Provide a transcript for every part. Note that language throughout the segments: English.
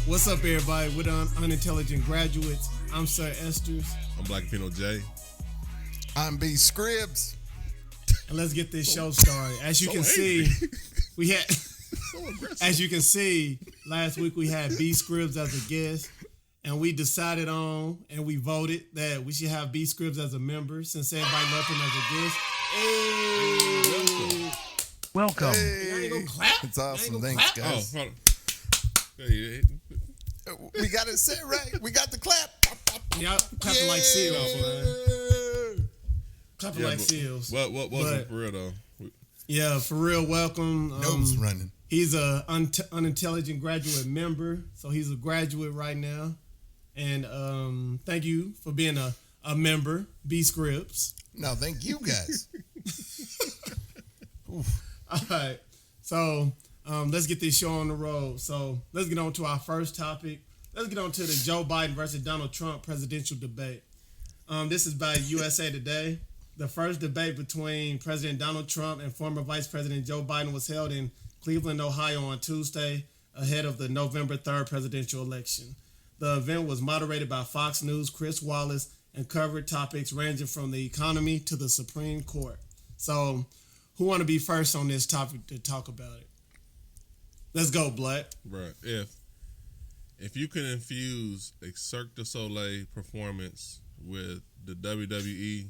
What's up, everybody? With unintelligent graduates, I'm Sir Esters. I'm Black Pino J. I'm B Scribbs. And let's get this show started. As you can see, we had as you can see, last week we had B Scribbs as a guest, and we decided on and we voted that we should have B Scribbs as a member since everybody loved him as a guest. Hey. Welcome. Hey. I ain't gonna clap. It's awesome. Gonna Thanks, clap. guys. Oh, hold on. Hey, We got it set right. We got the clap. Y'all clapping like seals, man. Clapping like seals. What wasn't for real though? Yeah, for real. Welcome. Nose running. He's a unintelligent graduate member, so he's a graduate right now. And thank you for being a member, B Scribbs. No, thank you guys. All right, so let's get this show on the road. So let's get on to our first topic. Let's get on to the Joe Biden versus Donald Trump presidential debate. This is by USA Today. The first debate between President Donald Trump and former Vice President Joe Biden was held in Cleveland, Ohio on Tuesday, ahead of the November 3rd presidential election. The event was moderated by Fox News' Chris Wallace and covered topics ranging from the economy to the Supreme Court. So, who want to be first on this topic to talk about it? Let's go, Black. Right. If you can infuse a Cirque du Soleil performance with the WWE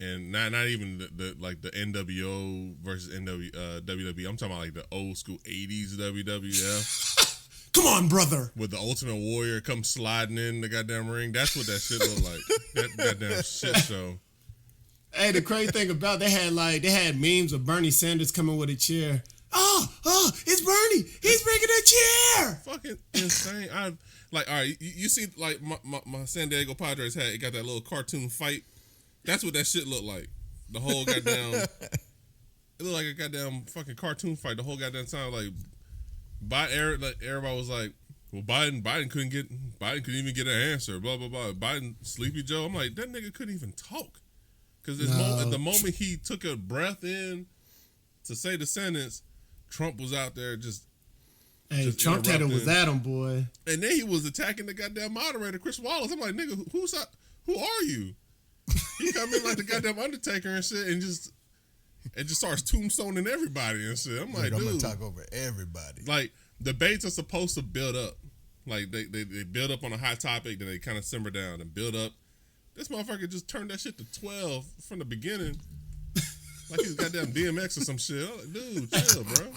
and not even the NWO versus WWE. I'm talking about like the old school 80s WWF. Come on, brother. With the Ultimate Warrior come sliding in the goddamn ring. That's what that shit look like. That goddamn shit show. Hey, the crazy thing about they had memes of Bernie Sanders coming with a chair. Oh, it's Bernie. He's bringing a chair. Fucking insane. All right, you see, like my San Diego Padres hat. It got that little cartoon fight. That's what that shit looked like. The whole goddamn. It looked like a goddamn fucking cartoon fight. The whole goddamn time, everybody was like, well, Biden couldn't even get an answer. Blah blah blah. Biden, Sleepy Joe. I'm like, that nigga couldn't even talk. Because at the moment he took a breath in to say the sentence, Trump was out there just. Hey, Trump had it was at him, boy. And then he was attacking the goddamn moderator, Chris Wallace. I'm like, nigga, who are you? He come in like the goddamn Undertaker and shit, and just starts tombstoning everybody and shit. I'm like, dude, I'm gonna talk over everybody. Like, debates are supposed to build up. Like they build up on a hot topic, then they kind of simmer down and build up. This motherfucker just turned that shit to 12 from the beginning, like he's goddamn DMX or some shit. I'm like, dude, chill, bro.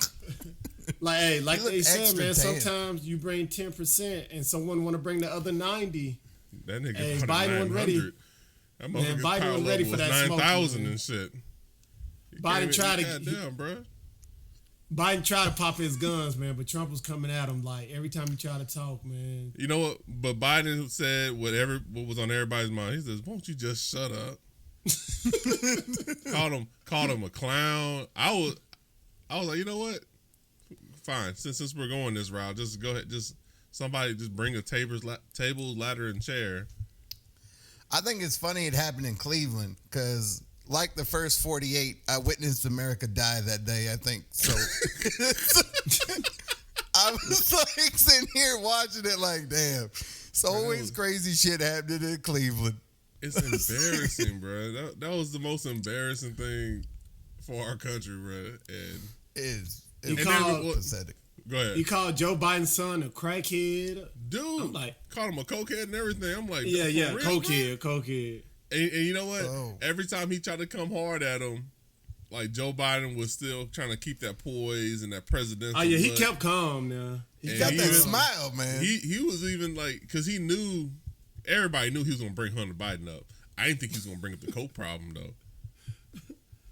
Like they said, man. Sometimes you bring 10% and someone want to bring the other 90. That nigga, hey, Biden wasn't ready. That man, Biden wasn't ready for that 9,000 and shit. Biden tried to goddamn, bro. Biden tried to pop his guns, man, but Trump was coming at him like every time he tried to talk, man. You know what? But Biden said what was on everybody's mind. He says, "Won't you just shut up?" called him a clown. I was like, you know what? Fine. Since we're going this route, just go ahead. Just somebody just bring a table, ladder, and chair. I think it's funny it happened in Cleveland because, like the first 48, I witnessed America die that day, I think. So I was like sitting here watching it like, damn, it's always crazy shit happening in Cleveland. It's embarrassing, bro. That was the most embarrassing thing for our country, bro. And it's pathetic. Go ahead. He called Joe Biden's son a crackhead. Dude, called him a cokehead and everything. I'm like, yeah, real, cokehead. And you know what? Every time he tried to come hard at him, like Joe Biden was still trying to keep that poise and that presidential. Oh yeah, he kept calm now. He got that smile, man. He was even like, because he knew, everybody knew he was gonna bring Hunter Biden up. I didn't think he was gonna bring up the coke problem though.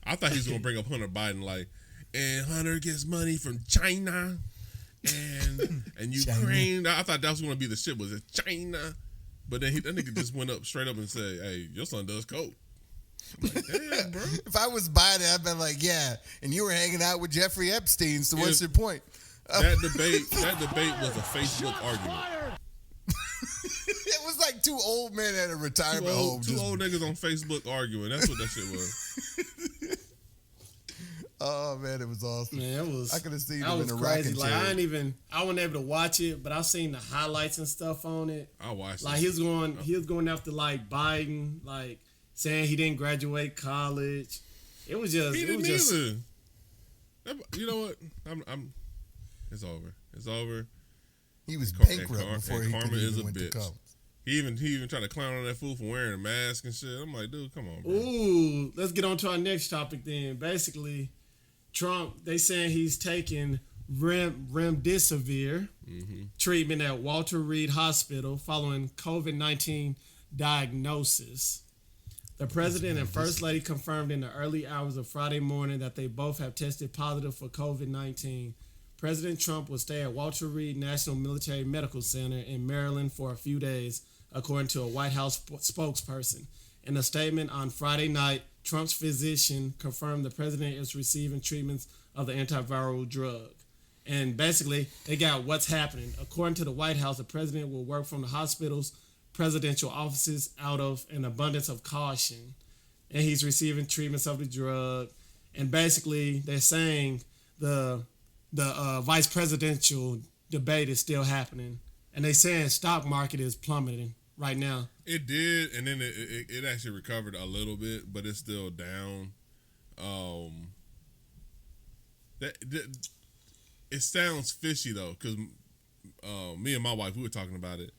I thought he was gonna bring up Hunter Biden like, and Hunter gets money from China. And Ukraine. China. I thought that was going to be the shit. Was it China? But then that nigga just went up straight up and said, "Hey, your son does coke." I'm like, damn, bro. If I was Biden, I'd been like, "Yeah." And you were hanging out with Jeffrey Epstein. So what's your point? That debate was a Facebook argument. It was like two old men at a retirement home. Two old niggas on Facebook arguing. That's what that shit was. Oh man, it was awesome. Man, it was. I could have seen that him was in a crazy. rocking Like chair. I wasn't able to watch it, but I seen the highlights and stuff on it. I watched. Like he was going after like Biden, like saying he didn't graduate college. It was just. He It didn't was just. either. You know what? I'm. It's over. It's over. He was And bankrupt before he karma could is even a went to bitch. college. He even tried to clown on that fool for wearing a mask and shit. I'm like, dude, come on, bro. Ooh, let's get on to our next topic then. Basically, Trump, they saying he's taking remdesivir treatment at Walter Reed Hospital following COVID-19 diagnosis. The president and first lady confirmed in the early hours of Friday morning that they both have tested positive for COVID-19. President Trump will stay at Walter Reed National Military Medical Center in Maryland for a few days, according to a White House spokesperson. In a statement on Friday night, Trump's physician confirmed the president is receiving treatments of the antiviral drug. And basically, they got what's happening. According to the White House, the president will work from the hospital's presidential offices out of an abundance of caution. And he's receiving treatments of the drug. And basically, they're saying the vice presidential debate is still happening. And they saying stock market is plummeting right now. It did, and then it actually recovered a little bit, but it's still down. It sounds fishy though, because me and my wife, we were talking about it.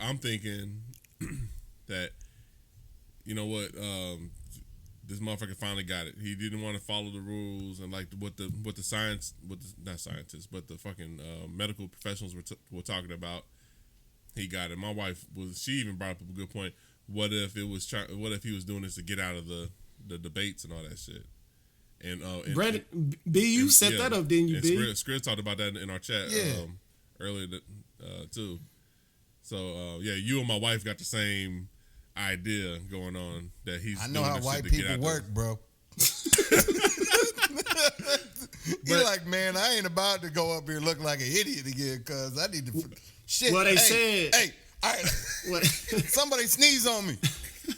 I'm thinking that, you know what, this motherfucker finally got it. He didn't want to follow the rules and like what the not scientists, but the fucking medical professionals were talking about. He got it. My wife she even brought up a good point. What if he was doing this to get out of the debates and all that shit? And Brandon, B, you set that up, didn't you, and B? Scribbs talked about that in our chat earlier too. So yeah, you and my wife got the same idea going on that he's. I know doing how this white shit to get people out work, bro. You're like, man, I ain't about to go up here look like an idiot again because I need to. Shit. Well, they said. Hey, all right. What, Somebody sneeze on me.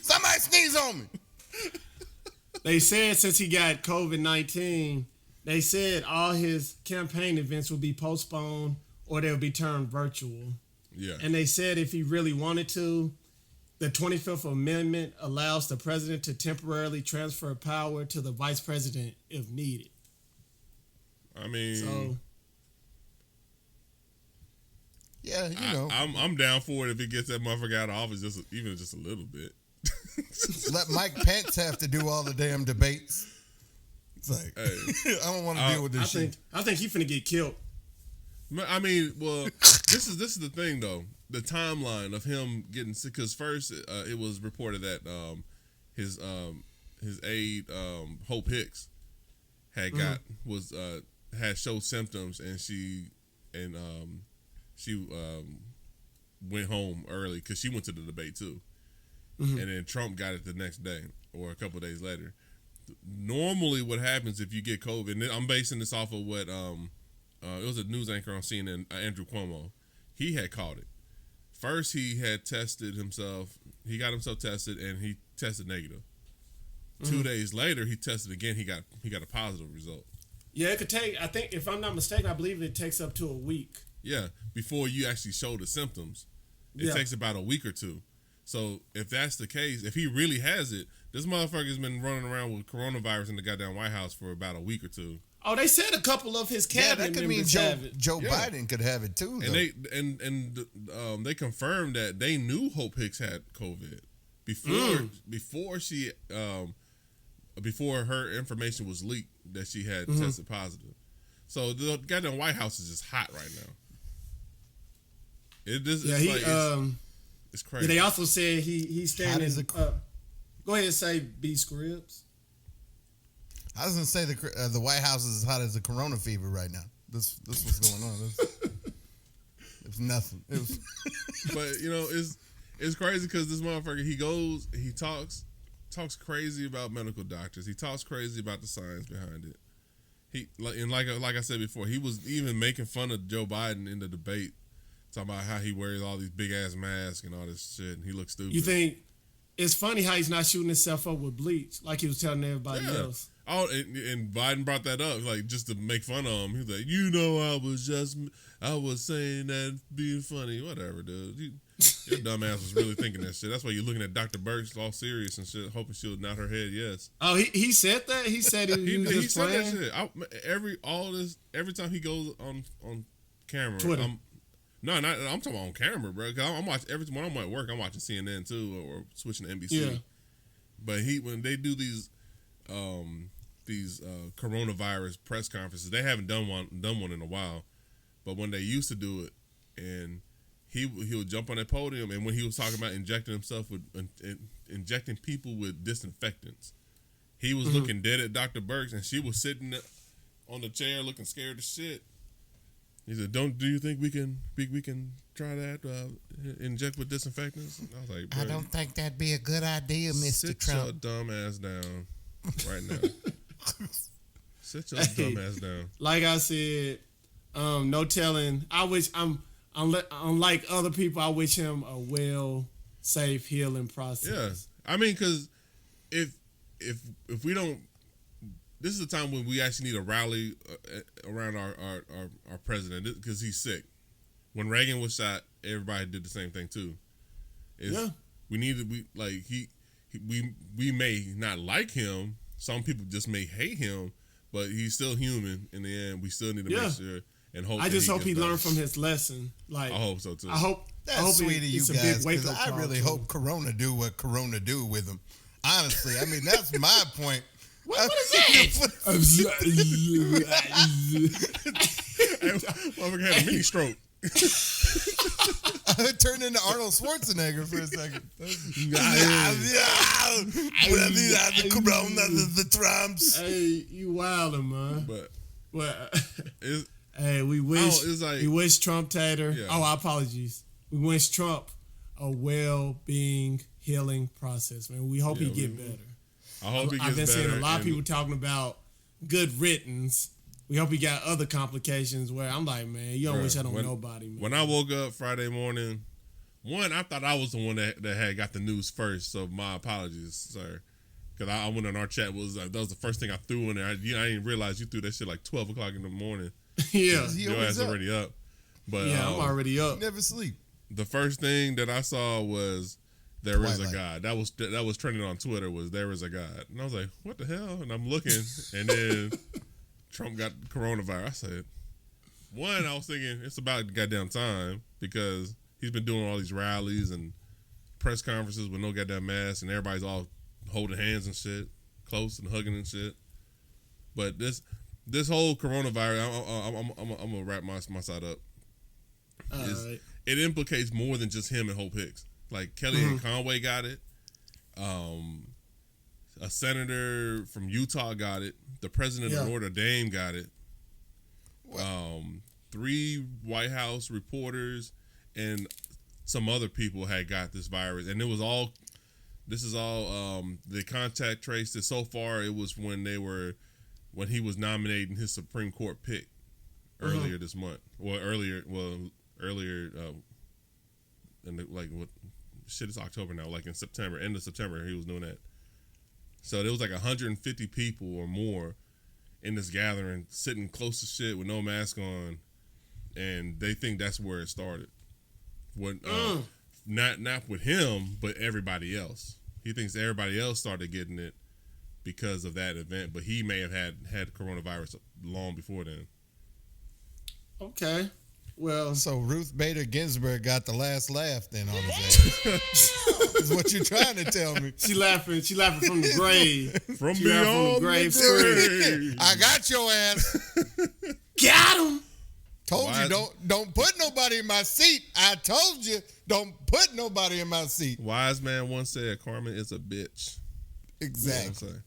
Somebody sneeze on me. they said since he got COVID-19, they said all his campaign events will be postponed or they'll be turned virtual. Yeah. And they said if he really wanted to, the 25th Amendment allows the president to temporarily transfer power to the vice president if needed. I mean, So, Yeah, you know. I'm down for it if he gets that motherfucker out of office, even just a little bit. Let Mike Pence have to do all the damn debates. It's like, Hey. I don't want to deal with this shit. I think he finna get killed. I mean, well, this is the thing though. The timeline of him getting sick. Because first, it was reported that his aide Hope Hicks had had showed symptoms, and she went home early because she went to the debate too. And then Trump got it the next day or a couple of days later. Normally, what happens if you get COVID? And I'm basing this off of what it was a news anchor on CNN, Andrew Cuomo. He had caught it. First, he had tested himself. He got himself tested, and he tested negative. 2 days later, he tested again. He got a positive result. Yeah, it could take. I think if I'm not mistaken, I believe it takes up to a week. Yeah, before you actually show the symptoms, it takes about a week or two. So if that's the case, if he really has it, this motherfucker's been running around with coronavirus in the goddamn White House for about a week or two. Oh, they said a couple of his Yeah, cabinet that could mean members have it. Joe Biden could have it too. Though. And they confirmed that they knew Hope Hicks had COVID before she before her information was leaked that she had tested positive. So the goddamn White House is just hot right now. It's crazy. They also said he's standing. Go ahead and say B Scribbs. I was gonna say the White House is as hot as the corona fever right now. This what's going on. It's nothing. It was But you know, it's crazy because this motherfucker, he talks crazy about medical doctors. He talks crazy about the science behind it. Like I said before, he was even making fun of Joe Biden in the debate, talking about how he wears all these big ass masks and all this shit, and he looks stupid. You think it's funny how he's not shooting himself up with bleach like he was telling everybody else. Oh, and Biden brought that up, like, just to make fun of him. He was like, I was saying that being funny. Whatever, dude. Your dumbass was really thinking that shit. That's why you're looking at Dr. Burks all serious and shit, hoping she'll nod her head yes. Oh, he said that? He said he was just said playing? that shit. Every time he goes on camera. Twitter. I'm talking about on camera, bro. Cause I'm watching when I'm at work. I'm watching CNN too, or switching to NBC. Yeah. But when they do these coronavirus press conferences, they haven't done one in a while. But when they used to do it, and he would jump on that podium, and when he was talking about injecting people with disinfectants, he was looking dead at Dr. Burks, and she was sitting on the chair looking scared as shit. He said, do you think we can try that, inject with disinfectants? And I was like, bro, I don't think that'd be a good idea, Mr. Trump. Sit your dumb ass down right now. Sit your dumb ass down. Like I said, no telling. Unlike other people, I wish him a safe healing process. Yeah. I mean, because if we don't, this is the time when we actually need a rally around our president, because he's sick. When Reagan was shot, everybody did the same thing too. We need to be like we may not like him. Some people just may hate him, but he's still human in the end. We still need to make sure and hope. I just hope he learned from his lesson. Like, I hope so too. I hope sweet of you guys, because I really hope Corona do what Corona do with him. Honestly, I mean, that's my point. What is that? Motherfucker had a mini stroke. I turned into Arnold Schwarzenegger for a second. The Trumps. Hey, you wildin', man. Hey, we wish Trump Tater. Yeah. Oh, apologies. We wish Trump a well-being healing process, man. We hope he get better. I hope he gets better. I've been seeing a lot of people talking about good riddance. We hope he got other complications where I'm like, man, you don't wish I don't nobody, man. When I woke up Friday morning, I thought I was the one that had got the news first, so my apologies, sir. Because I went on our chat, that was the first thing I threw in there. I didn't realize you threw that shit like 12 o'clock in the morning. Yeah. Your ass already up. But yeah, I'm already up. Never sleep. The first thing that I saw was there is a God. That was trending on Twitter, was there is a God. And I was like, what the hell? And I'm looking, and then Trump got coronavirus. I said, I was thinking it's about goddamn time, because he's been doing all these rallies and press conferences with no goddamn mask, and everybody's all holding hands and shit, close and hugging and shit. But this whole coronavirus, I'm gonna wrap my side up. Right. It implicates more than just him and Hope Hicks. Like Kellyanne Conway got it. A senator from Utah got it. The president of Notre Dame got it. 3 White House reporters and some other people had got this virus, and this is all the contact traced it. So far, it was when he was nominating his Supreme Court pick earlier this month, earlier, it's October now, like in September, end of September, he was doing that. So there was like 150 people or more in this gathering, sitting close to shit with no mask on, and they think that's where it started. Not with him, but everybody else. He thinks everybody else started getting it because of that event, but he may have had coronavirus long before then. Okay. Well, so Ruth Bader Ginsburg got the last laugh then on his ass. Is what you're trying to tell me. She laughing from the grave. From beyond the grave. I got your ass. Got him. Told you don't put nobody in my seat. I told you don't put nobody in my seat. Wise man once said, "Carmen is a bitch." Exactly. You know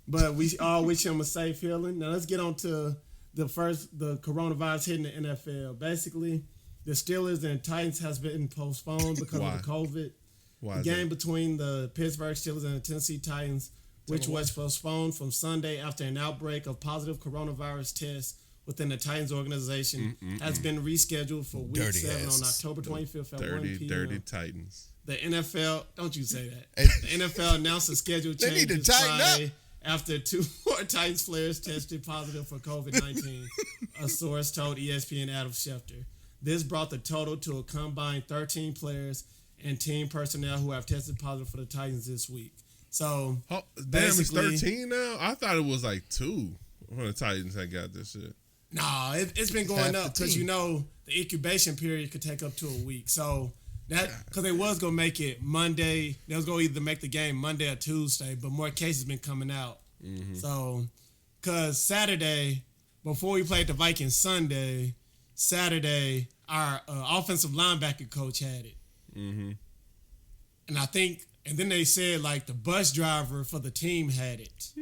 but we all wish him a safe healing. Now let's get on to the coronavirus hitting the NFL. Basically, the Steelers and Titans has been postponed because of the COVID. Why the game between the Pittsburgh Steelers and the Tennessee Titans, which was postponed from Sunday after an outbreak of positive coronavirus tests within the Titans organization, has been rescheduled for Week 7 on October 25th at 1 p.m. Dirty Titans. the NFL, don't you say that. Hey. The NFL announced a schedule They change need to this tighten up. Friday after 2 more Titans players tested positive for COVID-19, a source told ESPN Adam Schefter. This brought the total to a combined 13 players and team personnel who have tested positive for the Titans this week. So, Damn, it's basically- 13 now? I thought it was like 2 when the Titans had got this shit. no, it's been going half the up because team. the incubation period could take up to a week. So that because they was gonna make it Monday, they was gonna either make the game Monday or Tuesday, but more cases been coming out. Mm-hmm. So because Saturday before we played the Vikings Saturday our offensive linebacker coach had it, Mm-hmm. and then they said like the bus driver for the team had it.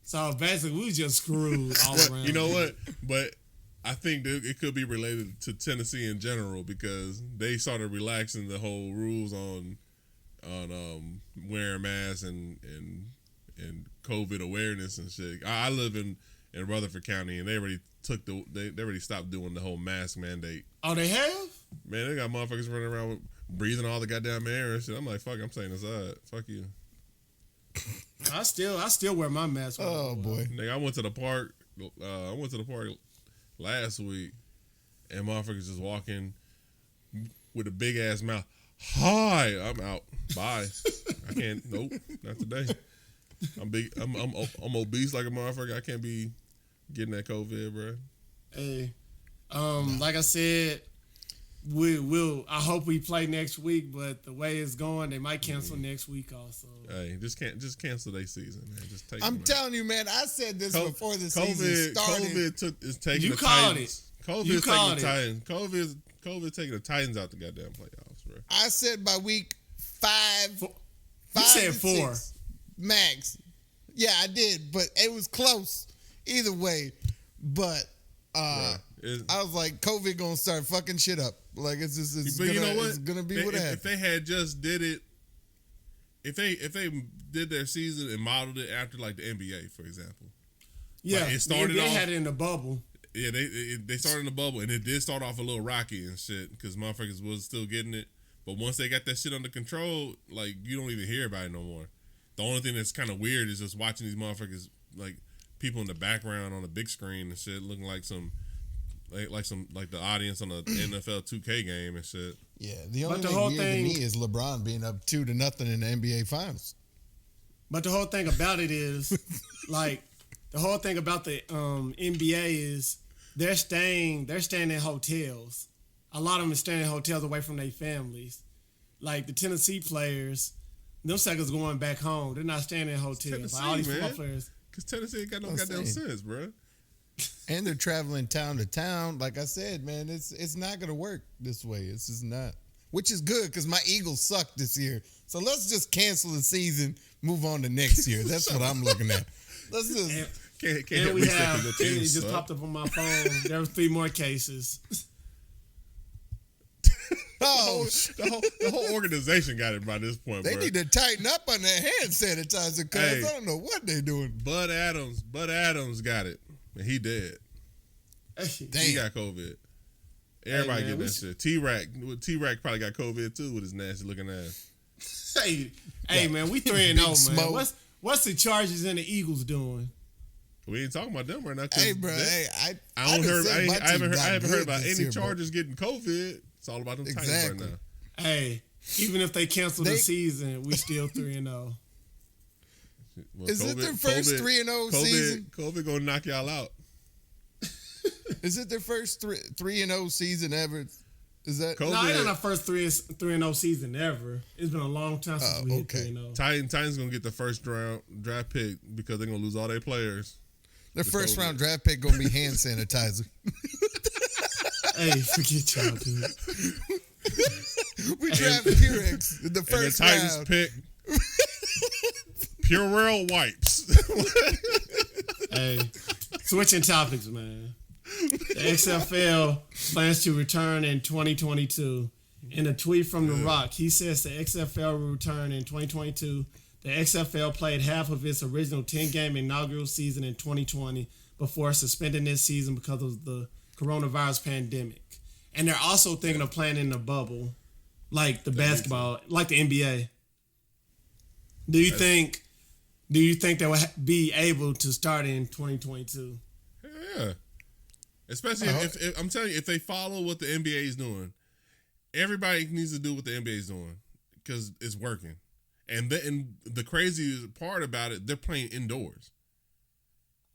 So basically, we was just screwed all around. You know what? But I think that it could be related to Tennessee in general because they started relaxing the whole rules on wearing masks and COVID awareness and shit. I live in Rutherford County and they already they already stopped doing the whole mask mandate. Oh, they have? Man, they got motherfuckers running around with, breathing all the goddamn air and shit. I'm like, fuck, I'm staying inside. Fuck you. I still wear my mask. Oh boy. Nigga, I went to the park last week, and motherfuckers just walking with a big ass mouth. Hi, I'm out. Bye. I can't. Nope, not today. I'm big. I'm obese like a motherfucker. I can't be getting that COVID, bro. Hey, like I said, we'll. I hope we play next week, but the way it's going, they might cancel next week also. Hey, just cancel their season, man. Just take. I'm them out. telling you, man. I said this before the season started. COVID is taking You the called Titans. it. COVID You is taking called the it. Titans. COVID taking the Titans out the goddamn playoffs, bro. I said by week 5. You 5 said to 4. 6 max. Yeah, I did, but it was close either way. But Yeah. I was like, COVID gonna start fucking shit up. Like it's just But you know what? It's gonna be They- what if happens. they had just did it, if they did their season and modeled it after like the NBA, for example. Yeah, Like, it started they off- had it in the bubble. Yeah, they started in the bubble and it did start off a little rocky and shit because motherfuckers was still getting it. But once they got that shit under control, like you don't even hear about it no more. The only thing that's kind of weird is just watching these motherfuckers, like people in the background on the big screen and shit, looking like like the audience on the NFL 2K game and shit. Yeah, the only the thing whole weird thing- to me is LeBron being up 2-0 in the NBA Finals. But the whole thing about it is, like, the whole thing about the NBA is they're staying in hotels. A lot of them are staying in hotels away from their families. Like the Tennessee players, them suckers going back home. They're not staying in hotels. Like all these Tennessee, football man. players. Because Tennessee ain't got no I'm goddamn saying. sense, bro. And they're traveling town to town. Like I said, man, it's not gonna work this way. It's just not. Which is good because my Eagles suck this year. So let's just cancel the season, move on to next year. That's what I'm looking at. Let's just. Can't And we reach that have, 'cause the and it teams just suck. popped up on my phone. There were 3 more cases. Oh, The whole organization got it by this point, they bro. need to tighten up on that hand sanitizer, cuz Hey. I don't know what they're doing. Bud Adams got it. And he dead. He Damn. got COVID. Everybody man, get we that shit. T-Rack probably got COVID too with his nasty looking ass. Hey, man, we 3-0, man. smoke. What's the Chargers and the Eagles doing? We ain't talking about them right now. 'cause Hey, bro. they- Hey, I haven't just heard. said my I team haven't got heard good about this any year, bro. Chargers getting COVID. It's all about them Titans Exactly. right now. Hey, even if they cancel the They- season, we still 3-0. Well, Is it their first 3-0 season? COVID gonna knock y'all out. Is it their first 3-0 season ever? Is that COVID. No, it ain't our first 3-0 season ever. It's been a long time since we hit okay. 3-0. Titans gonna get the first round draft pick because they're gonna lose all their players. their first COVID. round draft pick gonna be hand sanitizer? Hey, forget y'all, dude. We draft Purex in the And the first Titans round. pick Purell wipes. Hey, switching topics, man. The XFL plans to return in 2022. In a tweet from The Rock, he says the XFL will return in 2022. The XFL played half of its original 10-game inaugural season in 2020 before suspending this season because of the coronavirus pandemic. And they're also thinking of playing in the bubble. like the basketball, like the NBA. Do you think they will be able to start in 2022? Yeah. Especially if I'm telling you, if they follow what the NBA is doing, everybody needs to do what the NBA is doing because it's working. And the crazy part about it, they're playing indoors.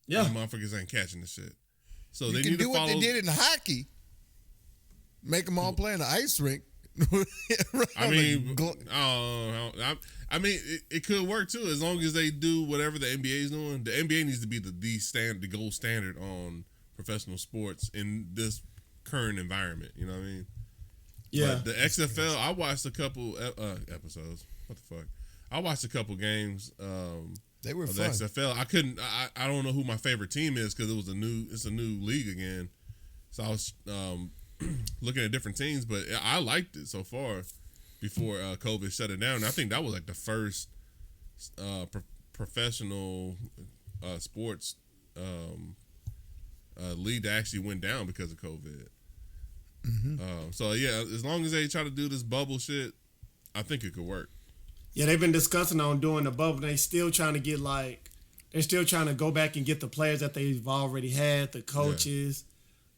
Yeah, the motherfuckers ain't catching the shit. So You they can need to do follow. what they did in hockey. Make them all play in the ice rink. I mean, it could work too as long as they do whatever the NBA is doing. The NBA needs to be the gold standard on professional sports in this current environment. You know what I mean? yeah. But the XFL, I watched a couple episodes. What the fuck? I watched a couple games. They were of fun. the XFL. I don't know who my favorite team is because it's a new league again. So I was looking at different teams, but I liked it so far before COVID shut it down. And I think that was like the first professional sports league that actually went down because of COVID. Mm-hmm. So yeah, as long as they try to do this bubble shit, I think it could work. Yeah, they've been discussing on doing the bubble. They're still trying to get they're still trying to go back and get the players that they've already had, the coaches,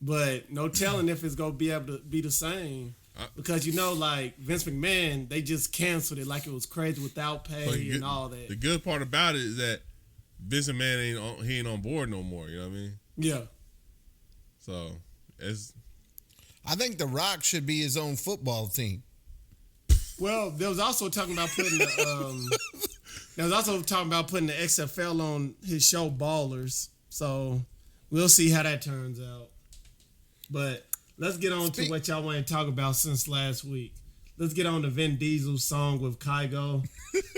but no telling if it's gonna be able to be the same. Because like Vince McMahon, they just canceled it like it was crazy without pay and all that. The good part about it is that Vince McMahon ain't on board no more. You know what I mean? Yeah. So I think The Rock should be his own football team. Well, there was also talking about putting the XFL on his show Ballers. So we'll see how that turns out. But let's get on to what y'all want to talk about since last week. Let's get on to Vin Diesel's song with Kygo.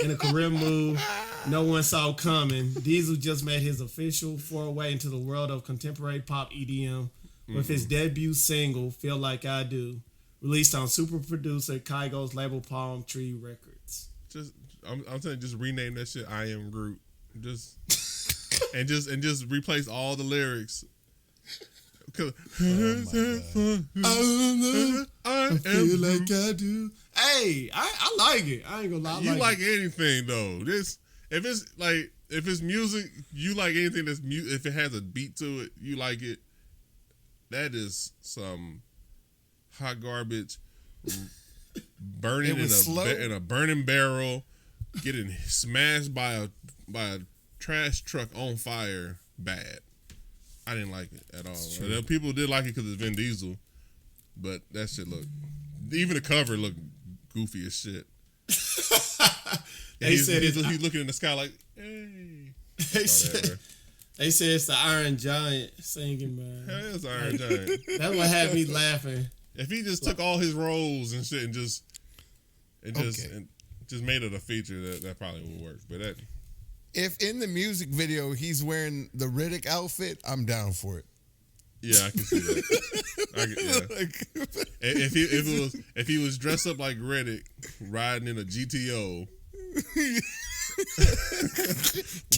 In a career move no one saw coming, Diesel just made his official foray into the world of contemporary pop EDM with his debut single, Feel Like I Do, released on super producer Kygo's label Palm Tree Records. I'm telling you, just rename that shit I Am Groot. Just replace all the lyrics. I feel like I do. Hey, I like it. I ain't gonna lie. You like anything though. If it's music, you like anything that's if it has a beat to it, you like it. That is some hot garbage burning in a burning barrel, getting smashed by a trash truck on fire. Bad. I didn't like it at all. People did like it because it's Vin Diesel, but that shit even the cover looked goofy as shit. He's looking in the sky like, hey. They said it's the Iron Giant singing, man. Hell yeah, it's the Iron Giant. That's what had me laughing. If he just took all his roles and shit and just made it a feature, that probably would work. But if in the music video he's wearing the Riddick outfit, I'm down for it. Yeah, I can see that. If he was dressed up like Riddick, riding in a GTO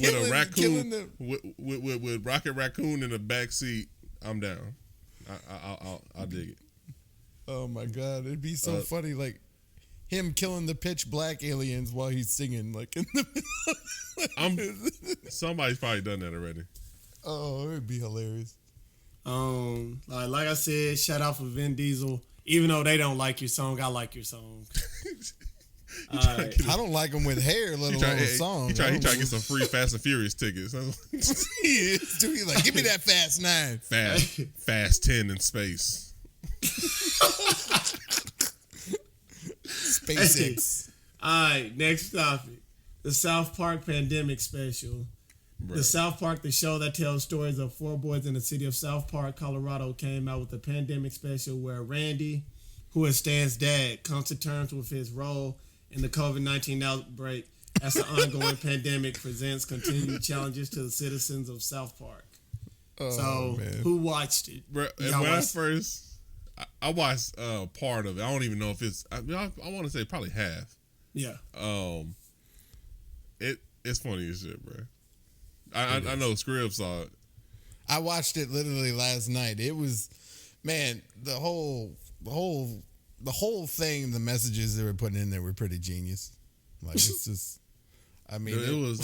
with a raccoon with Rocket Raccoon in the back seat, I'm down. I'll dig it. Oh my god, it'd be so funny, like him killing the pitch black aliens while he's singing, like in the middle. Somebody's probably done that already. Oh, it'd be hilarious. Like I said, shout out for Vin Diesel. Even though they don't like your song, I like your song. I don't like him with hair, let alone a song. He try to get some free Fast and Furious tickets. He is. Dude, he's like, give me that Fast 9. Fast 10 in space. SpaceX. All right, next topic. The South Park Pandemic Special. Bro. The South Park, the show that tells stories of four boys in the city of South Park, Colorado, came out with a pandemic special where Randy, who is Stan's dad, comes to terms with his role in the COVID-19 outbreak as the ongoing pandemic presents continued challenges to the citizens of South Park. Man. Who watched it? Bro, I watched part of it. I don't even know if it's. I want to say probably half. Yeah. It's funny as shit, bro. I know Scribbs saw it. I watched it literally last night. It was, man, the whole the whole thing, the messages they were putting in there were pretty genius. Like it's just, I mean, it was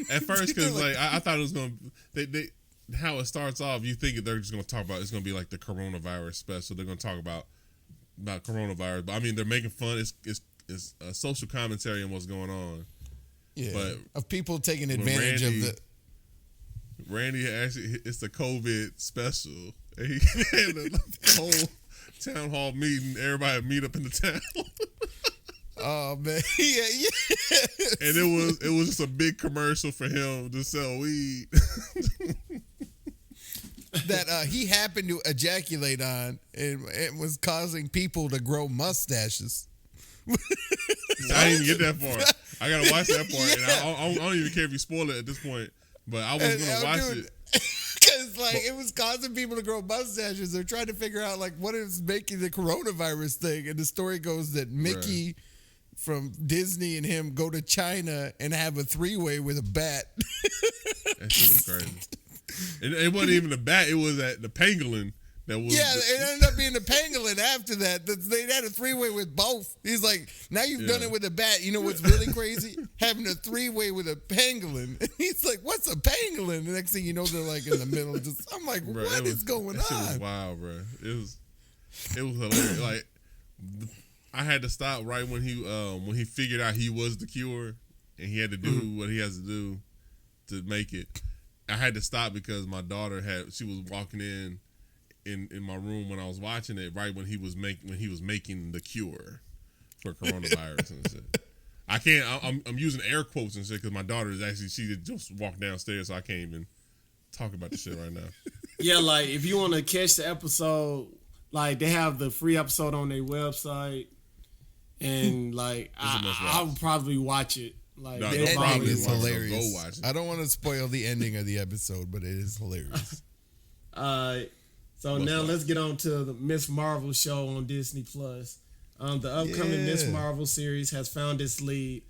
at first because like I thought it was gonna they how it starts off. You think they're just gonna talk about it's gonna be like the coronavirus special. They're gonna talk about coronavirus, but I mean they're making fun. It's a social commentary on what's going on. yeah, but of people taking advantage of the. Randy actually, it's the COVID special. And he had a whole town hall meeting. Everybody meet up in the town. Oh man, yeah. And it was just a big commercial for him to sell weed. That he happened to ejaculate on and it was causing people to grow mustaches. I didn't even get that far. I gotta watch that part, and I don't even care if you spoil it at this point. But I was gonna watch it. Because like it was causing people to grow mustaches. They're trying to figure out like what is making the coronavirus thing. And the story goes that Mickey from Disney and him go to China and have a 3-way with a bat. That shit was crazy. It wasn't even a bat. It was the pangolin. That was it ended up being the pangolin after that. They had a 3-way with both. He's like, now you've done it with a bat. You know what's really crazy? Having a 3-way with a pangolin. And he's like, what's a pangolin? The next thing you know, they're like in the middle. I'm like, bro, what is going that on? Shit was wild, bro. It was hilarious. Like I had to stop right when he figured out he was the cure and he had to do what he has to do to make it. I had to stop because my daughter she was walking in my room when I was watching it, right when he was making the cure for coronavirus and shit. I can't. I'm using air quotes and shit because my daughter is actually she just walked downstairs, so I can't even talk about the shit right now. Yeah, like if you want to catch the episode, like they have the free episode on their website, and like I would probably watch it. Like no, the ending is watch hilarious. Go watch it. I don't want to spoil the ending of the episode, but it is hilarious. So now let's get on to the Miss Marvel show on Disney Plus. The upcoming Miss Marvel series has found its lead.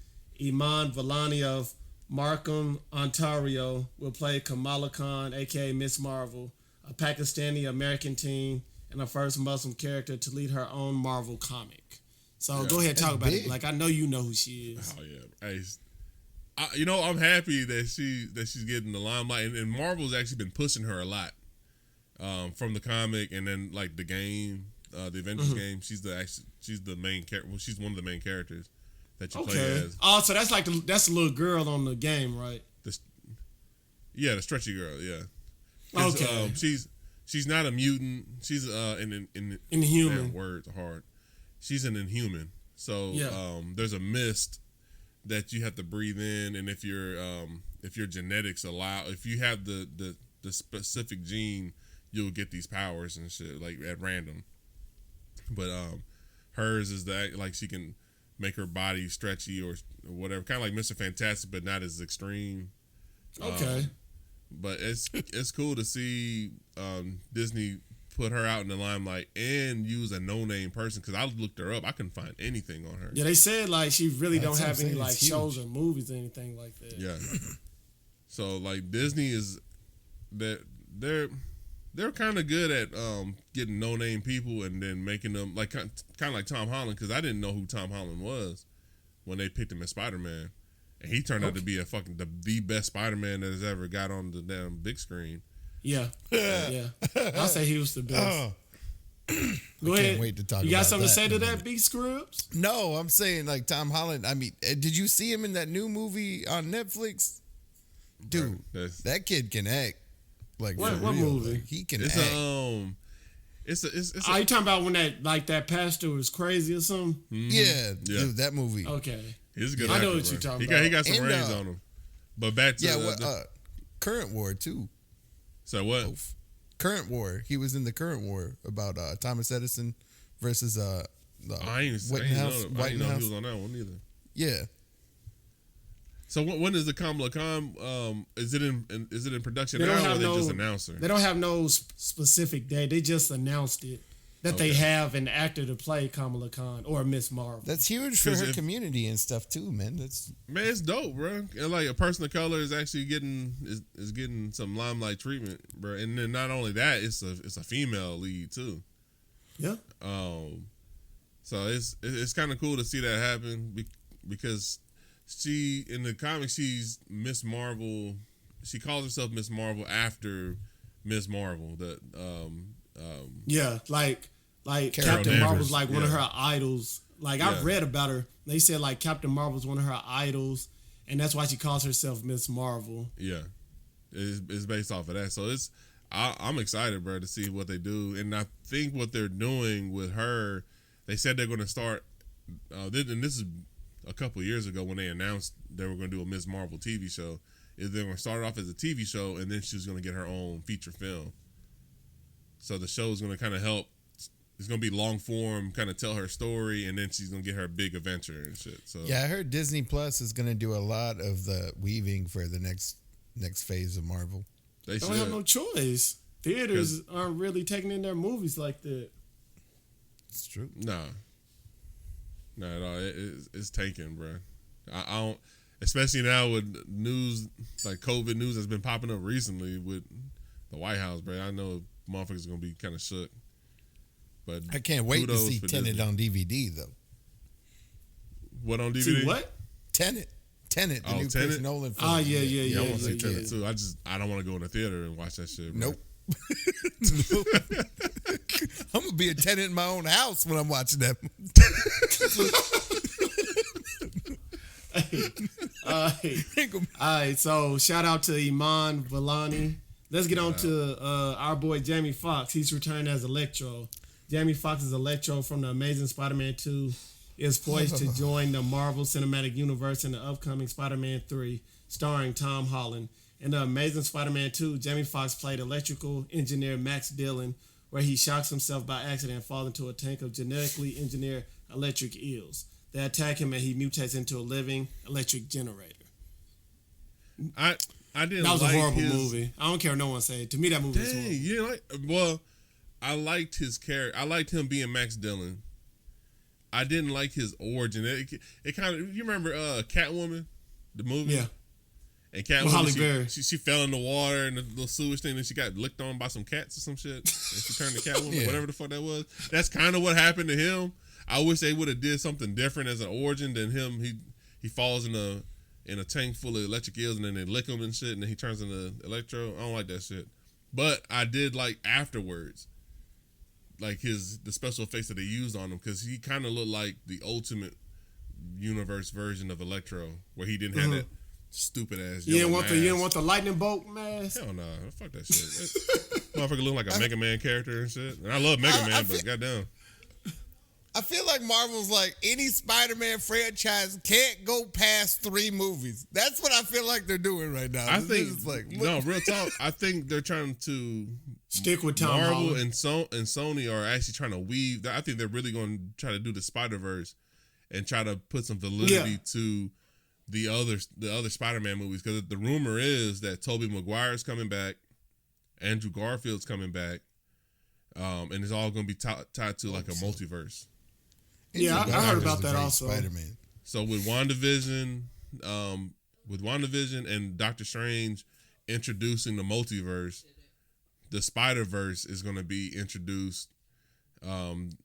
Iman Vellani of Markham, Ontario, will play Kamala Khan, aka Miss Marvel, a Pakistani American teen and the first Muslim character to lead her own Marvel comic. So go ahead, talk about it. Like I know you know who she is. Oh yeah, hey, I'm happy that she's getting the limelight, and Marvel's actually been pushing her a lot. From the comic and then like the game, the Avengers game, she's the main character. Well, she's one of the main characters that you play as. Oh, so that's like that's the little girl on the game, right? The stretchy girl, yeah. Okay. She's not a mutant. She's an Inhuman. Man, words are hard. She's an Inhuman. So there's a mist that you have to breathe in, and if your genetics allow, if you have the specific gene, you'll get these powers and shit like at random. But hers is that like she can make her body stretchy or whatever, kind of like Mr. Fantastic, but not as extreme. Okay. But it's cool to see Disney put her out in the limelight and use a no-name person, because I looked her up. I couldn't find anything on her. Yeah, they said like she really That's don't have any like huge. shows or movies or anything like that. Yeah. So like Disney is that they're kind of good at getting no-name people and then making them like kind of like Tom Holland, because I didn't know who Tom Holland was when they picked him as Spider-Man, and he turned out to be the best Spider-Man that has ever got on the damn big screen. Yeah. I'll say he was the best. Oh. Go ahead. Can't wait to talk You got about something to that say in to a that, minute. B Scribbs? No, I'm saying like Tom Holland. I mean, did you see him in that new movie on Netflix? Dude, that kid can act. Like What for real. movie? Like, he can It's act. it's Are you talking about when that pastor was crazy or something? Yeah, Yeah. dude, that movie. Okay. he's a good I know actor, what you're bro. talking He got some about. range And, on him. But back to Yeah, Current War too. so what? Current War. He was in the Current War about Thomas Edison versus the I ain't White House. know he was on that one either. Yeah. So when is the Kamala Khan? Is it in production They don't now, or have they no- just announced her? They don't have no specific day. They just announced it that they have an actor to play Kamala Khan or Miss Marvel. That's huge for 'Cause her if- community and stuff too, man. That's Man, it's dope, bro. And like a person of color is actually getting some limelight treatment, bro. And then not only that, it's a female lead too. Yeah. So it's kind of cool to see that happen because she in the comics she's Miss Marvel. She calls herself Miss Marvel after Miss Marvel. Yeah, like Carol Captain Danvers, Marvel's like one of yeah. her idols. Like Yeah. I've read about her. They said like Captain Marvel's one of her idols, and that's why she calls herself Miss Marvel. Yeah, it's based off of that. So I'm excited, bro, to see what they do. And I think what they're doing with her, they said they're going to start. And this is a couple of years ago when they announced they were going to do a Miss Marvel TV show. Is they're going to start off as a TV show, and then she's going to get her own feature film. So the show is going to kind of help. It's going to be long form, kind of tell her story, and then she's going to get her big adventure and shit. So Yeah, I heard Disney Plus is going to do a lot of the weaving for the next phase of Marvel. they They should. don't have no choice. Theaters aren't really taking in their movies like that. It's true. Nah, not at all. It's tanking, bro. I don't, especially now with news like COVID news that's been popping up recently with the White House, bro. I know motherfuckers are gonna be kind of shook. But I can't wait to kudos see for Tenet Disney. on DVD though. What on DVD? See what? Tenet, the new Tenet? Chris Nolan film. Ah, yeah. Yeah, I want to see yeah. Tenet too. I don't want to go in the theater and watch that shit, bro. Nope. I'm gonna be a tenant in my own house when I'm watching that. All right, so shout out to Iman Vellani. Let's get on to our boy Jamie Foxx. He's returned as Electro. Jamie Foxx's Electro from the Amazing Spider-Man 2 is poised to join the Marvel Cinematic Universe in the upcoming Spider-Man 3, starring Tom Holland. In the Amazing Spider-Man 2, Jamie Foxx played electrical engineer Max Dillon, where he shocks himself by accident and falls into a tank of genetically engineered electric eels. They attack him and he mutates into a living electric generator. I didn't. That was like a horrible his, movie. I don't care what no one say. To me, that movie was Dang, horrible. you like? Well, I liked his character. I liked him being Max Dillon. I didn't like his origin. It kind of. You remember Catwoman, the movie? Yeah. And With Halle Catwoman, Berry. she fell in the water and the little sewage thing, and she got licked on by some cats or some shit, and she turned to Catwoman, Yeah. whatever the fuck that was. That's kind of what happened to him. I wish they would have did something different as an origin than him. He falls in a tank full of electric eels, and then they lick him and shit, and then he turns into Electro. I don't like that shit. But I did like afterwards, like the special effects that they used on him, because he kind of looked like the Ultimate Universe version of Electro, where he didn't have that stupid ass. You yellow didn't mask. want the lightning bolt mask? Hell no, fuck that shit. Motherfucker look like a Mega Man character and shit. And I love Mega Man, but goddamn. I feel like Marvel's like any Spider-Man franchise can't go past 3 movies. That's what I feel like they're doing right now. I This think is like, no, real talk. I think they're trying to Stick with Tom Marvel Holland. and Sony are actually trying to weave. I think they're really going to try to do the Spiderverse and try to put some validity to the other Spider-Man movies, because the rumor is that Tobey Maguire's coming back, Andrew Garfield's coming back, and it's all going to be tied to like a multiverse. Yeah, I heard about that also. Spider-Man. So with WandaVision and Doctor Strange introducing the multiverse, the Spider-Verse is going to be introduced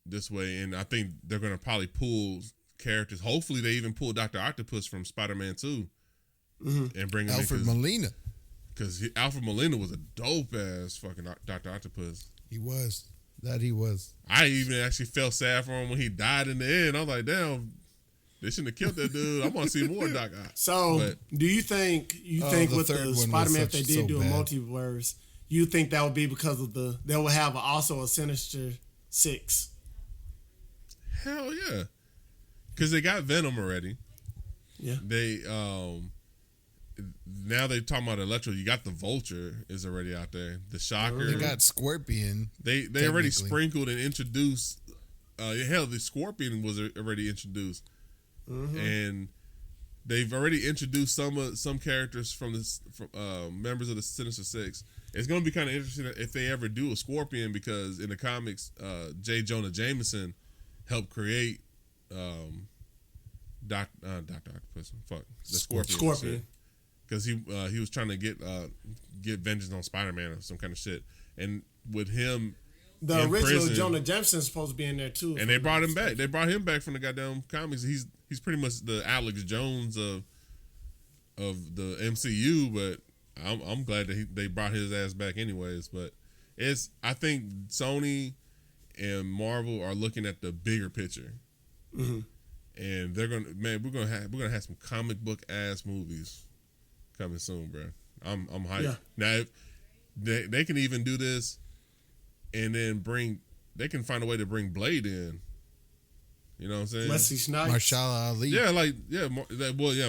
this way, and I think they're going to probably pull characters. Hopefully, they even pull Dr. Octopus from Spider-Man 2 and bring him Alfred in. Molina. Because Alfred Molina was a dope-ass fucking Dr. Octopus. He was. He was. I even actually felt sad for him when he died in the end. I was like, damn, they shouldn't have killed that dude. I want to see more Doc Ock. So, do you think the with third the one was Spider-Man, if they did so do a bad. multiverse, you think that would be because of they will have also a Sinister Six? Hell yeah. Because they got Venom already. Yeah. They now they're talking about Electro. You got the Vulture is already out there. The Shocker. They got Scorpion. They already technically. sprinkled and introduced. Hell, the Scorpion was already introduced, and they've already introduced some characters from members of the Sinister Six. It's going to be kind of interesting if they ever do a Scorpion, because in the comics, J. Jonah Jameson helped create Dr. Octopus. Fuck, the Scorpion. Because he was trying to get vengeance on Spider-Man or some kind of shit, and with him The in original prison. Jonah Jameson's supposed to be in there too. And they brought him back. They brought him back from the goddamn comics. He's pretty much the Alex Jones of the MCU, but I'm glad that they brought his ass back anyways. But I think Sony and Marvel are looking at the bigger picture, and we're gonna have some comic book ass movies coming soon, bro. I'm hyped. Yeah. Now if they can even do this, and then they can find a way to bring Blade in. You know what I'm saying? Wesley Snipes. Mahershala Ali. Yeah,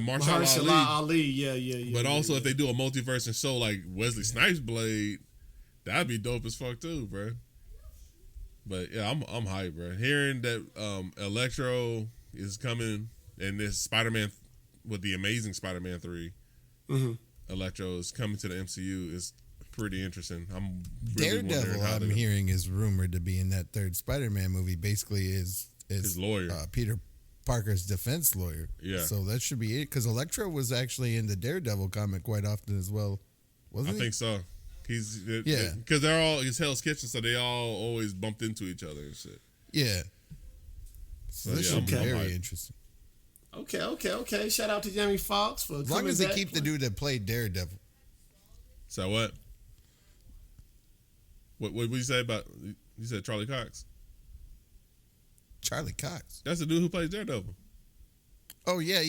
Mahershala Ali. Yeah. But also, if they do a multiverse and show like Wesley Snipes Blade, that'd be dope as fuck too, bro. But yeah, I'm hyped, bro. Hearing that Electro is coming and this Spider-Man with the Amazing Spider-Man 3, Electro is coming to the MCU is pretty interesting. I'm really Daredevil. I'm hearing is rumored to be in that third Spider-Man movie. Basically, is his lawyer, Peter Parker's defense lawyer. Yeah. So that should be it. Because Electro was actually in the Daredevil comic quite often as well, wasn't he? I think so. Because they're all it's Hell's Kitchen, so they all always bumped into each other and shit. Yeah. So that should be very interesting. Okay. Shout out to Jamie Foxx for as long as they keep the dude that played Daredevil. So what? What did you say about? You said Charlie Cox. Charlie Cox. That's the dude who plays Daredevil. Oh yeah.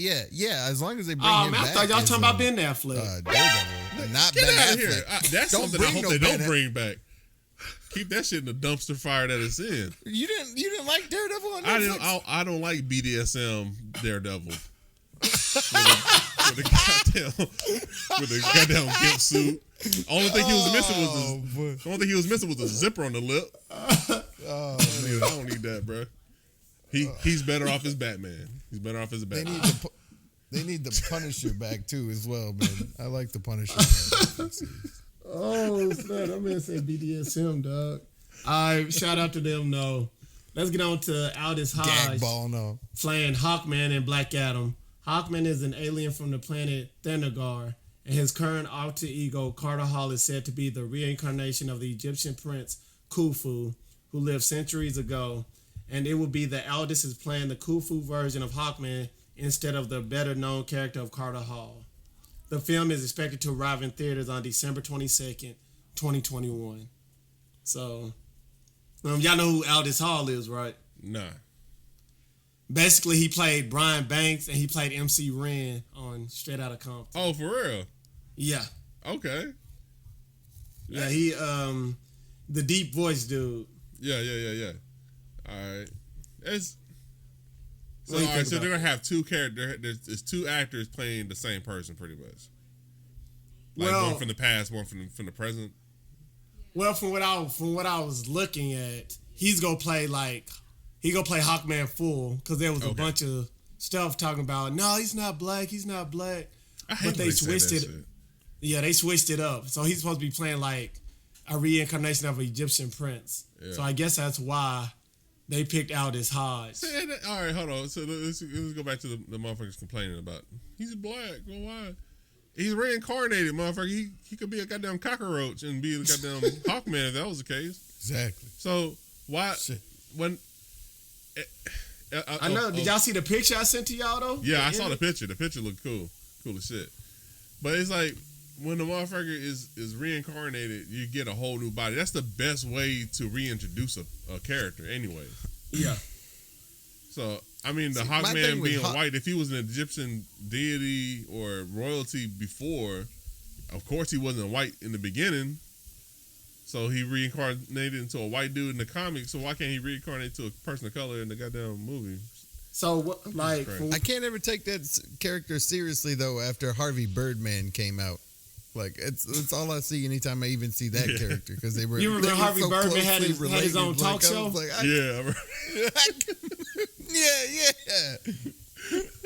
As long as they bring him back. I thought y'all talking about Ben Affleck. Daredevil, not Get Ben out of Affleck. here. That's something I hope they don't bring back. Keep that shit in the dumpster fire that it's in. You didn't like Daredevil on Netflix? I don't like BDSM Daredevil. with a goddamn gimp suit. Only thing he was missing was a zipper on the lip. I don't need that, bro. He's better off as Batman. He's better off as a Batman. They need the Punisher back too as well, man. I like the Punisher. Oh, snap. I'm going to say BDSM, dog. All right, shout out to them, no. Let's get on to Aldous Hodge playing Hawkman in Black Adam. Hawkman is an alien from the planet Thanagar, and his current alter ego, Carter Hall, is said to be the reincarnation of the Egyptian prince Khufu, who lived centuries ago. And it will be that Aldous is playing the Khufu version of Hawkman instead of the better-known character of Carter Hall. The film is expected to arrive in theaters on December 22nd, 2021. So, y'all know who Aldous Hall is, right? Nah. Basically, he played Brian Banks and he played MC Ren on Straight Outta Compton. Oh, for real? Yeah. Okay. Yeah, he the deep voice dude. Yeah. All right. So they're gonna have two characters. There's two actors playing the same person, pretty much. Like one from the past, one from the present. Well, from what I was looking at, he's gonna play Hawkman full because there was a bunch of stuff talking about no, he's not black. But they switched it. Yeah, they switched it up. So he's supposed to be playing like a reincarnation of an Egyptian prince. Yeah. So I guess that's why they picked Aldous Hodge. All right, hold on. So let's go back to the motherfuckers complaining about he's black. Well, why? He's reincarnated, motherfucker. He could be a goddamn cockroach and be a goddamn Hawkman if that was the case. Exactly. So why when? I know. Did y'all see the picture I sent to y'all though? Yeah, I saw the picture. The picture looked cool as shit. But it's like when the motherfucker is reincarnated, you get a whole new body. That's the best way to reintroduce a character, anyway. Yeah. So I mean, the Hawkman being white, if he was an Egyptian deity or royalty before, of course he wasn't white in the beginning. So he reincarnated into a white dude in the comics. So why can't he reincarnate to a person of color in the goddamn movie? So I can't ever take that character seriously though. After Harvey Birdman came out, like it's all I see anytime I even see that character because they were. You remember Harvey Birdman had his own talk show? Yeah.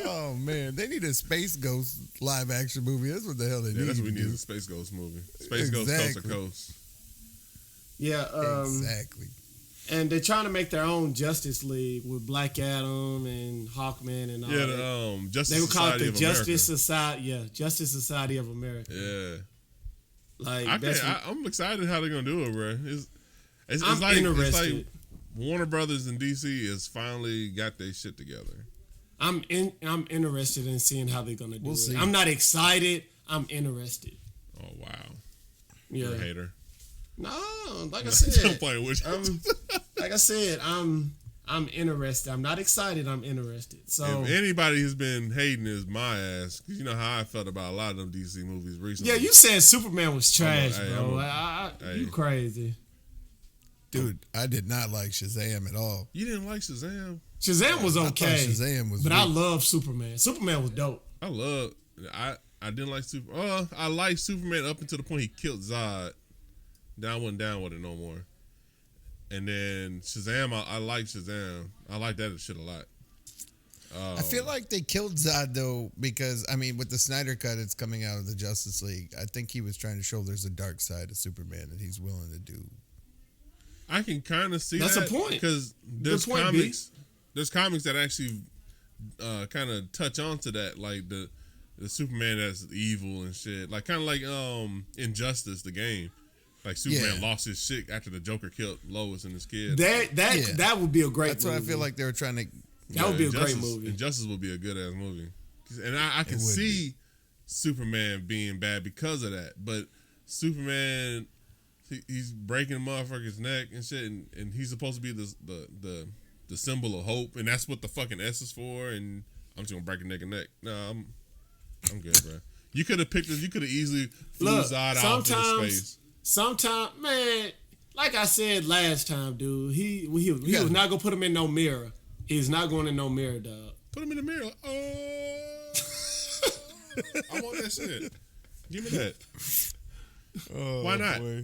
Oh man, they need a Space Ghost live action movie. That's what the hell they need. That's what we need, a Space Ghost movie. Space Ghost Coast to Coast. Yeah, exactly. And they're trying to make their own Justice League with Black Adam and Hawkman and all that. Yeah, Justice they would call Society it the Justice Society. Yeah, Justice Society of America. Yeah. Like I'm excited how they're gonna do it, bro. It's I'm like interested. Warner Brothers and DC has finally got their shit together. I'm interested in seeing how they're gonna do We'll it. see. I'm not excited. I'm interested. Oh wow, Yeah. you're a hater. No, like I Still said, playing with you. like I said, I'm interested. I'm not excited. I'm interested. So If anybody has been hating, is my ass. Because you know how I felt about a lot of them DC movies recently. yeah, you said Superman was trash, Hey, bro. You crazy. Dude, I did not like Shazam at all. You didn't like Shazam? Shazam was I thought okay. Shazam was but I weak. love Superman. Superman was dope. I didn't like I liked Superman up until the point he killed Zod. Then I wasn't down with it no more. And then Shazam, I like Shazam. I like that shit a lot. I feel like they killed Zod though because I mean with the Snyder cut it's coming out of the Justice League. I think he was trying to show there's a dark side of Superman that he's willing to do. I can kind of see That's that a point. because there's Good point, comics. There's comics that actually kind of touch on to that, like the Superman that's evil and shit, like kind of like Injustice, the game. Like Superman lost his shit after the Joker killed Lois and his kid. That would be a great. That's movie. what I feel like they were trying to. That would be a great movie. Injustice would be a good ass movie, and I can would see Superman being bad because of that. But Superman, he's breaking motherfuckers' neck and shit, and he's supposed to be the symbol of hope, and that's what the fucking S is for. And I'm just gonna break a nigga neck. No, I'm good, bro. You could have picked this. You could have easily flew Zod out into space. Sometimes, man, like I said last time, dude, he was not gonna put him in no mirror. He's not going in no mirror, dog. Put him in the mirror. I want that shit. Give me that. Why not? Boy.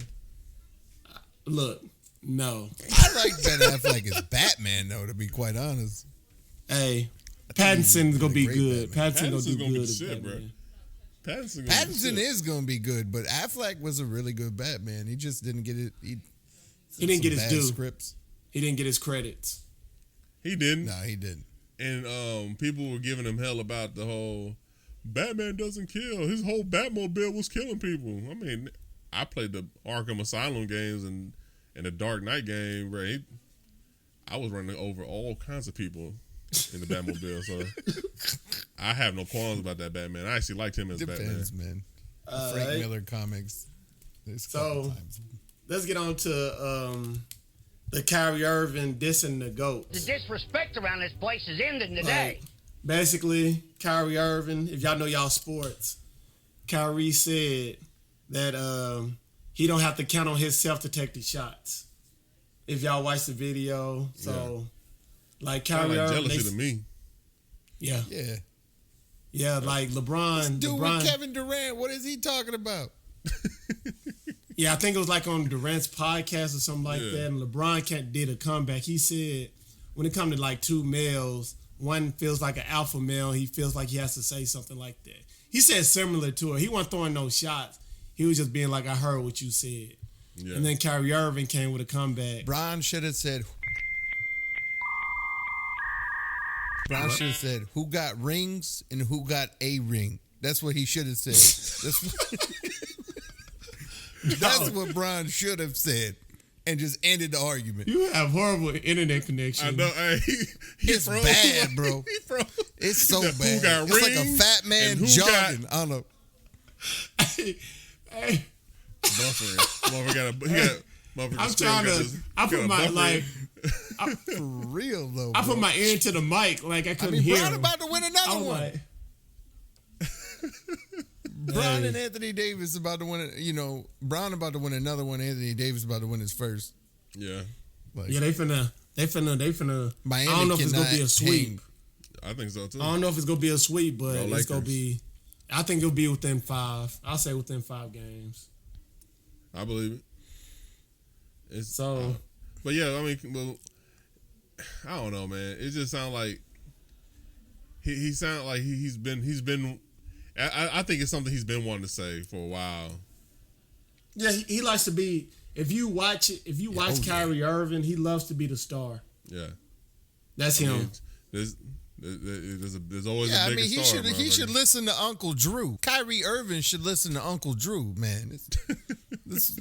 Look, no. I like Ben Affleck as Batman though. To be quite honest, Hey, Pattinson's gonna be great good. Batman. Pattinson's gonna do Pattinson's gonna be good the as shit, bro. Batman. Pattinson is going to be good, but Affleck was a really good Batman. He just didn't get it. He didn't get his bad due. Scripts. He didn't get his credits. He didn't. No, he didn't. And people were giving him hell about the whole Batman doesn't kill. His whole Batmobile was killing people. I mean, I played the Arkham Asylum games and the Dark Knight game, where I was running over all kinds of people in the Batmobile. So I have no qualms about that Batman. I actually liked him as Depends, Batman. man. The Frank Miller comics. So let's get on to the Kyrie Irving dissing the GOAT. The disrespect around this place is ending today. Basically, Kyrie Irving, if y'all know y'all sports, Kyrie said that he don't have to count on himself to take the shots. If y'all watch the video, so like Kyrie Irving, jealousy to me. Yeah, like LeBron. Dude, LeBron, with Kevin Durant, what is he talking about? yeah, I think it was like on Durant's podcast or something like that. And LeBron did a comeback. He said when it comes to like two males, one feels like an alpha male. He feels like he has to say something like that. He said similar to it. He wasn't throwing no shots. He was just being like, I heard what you said. Yeah. And then Kyrie Irving came with a comeback. Bron should have said, who got rings and who got a ring. That's what he should have said. That's what Bron should have said. And just ended the argument. You have horrible internet connection. I know. It's froze. bad, bro. He froze. It's so Who bad. got It's like a rings fat man and who jogging. I don't know. Hey, Buffering. I'm trying to. I put my like. For real though. I put bro. my ear to the mic like I couldn't hear. Bron him. about to win another I was one. like, Bron and Anthony Davis about to win it. You know, Bron about to win another one. Anthony Davis about to win his first. Yeah. Like, yeah, they finna. Miami I don't know if it's gonna be a cannot sweep. hang. I think so too. I don't know if it's gonna be a sweep, but No, it's gonna Lakers. be. I think it'll be within 5. I'll say within 5 games. I believe it. So, but yeah, I mean, well, I don't know, man. It just sounds like he sounds like he's been. I think it's something he's been wanting to say for a while. yeah, he likes to be. If you watch Kyrie Irving, he loves to be the star. Yeah, That's I him. mean, there's always Yeah, a I bigger mean, he star. should listen to Uncle Drew. Kyrie Irving should listen to Uncle Drew, man. This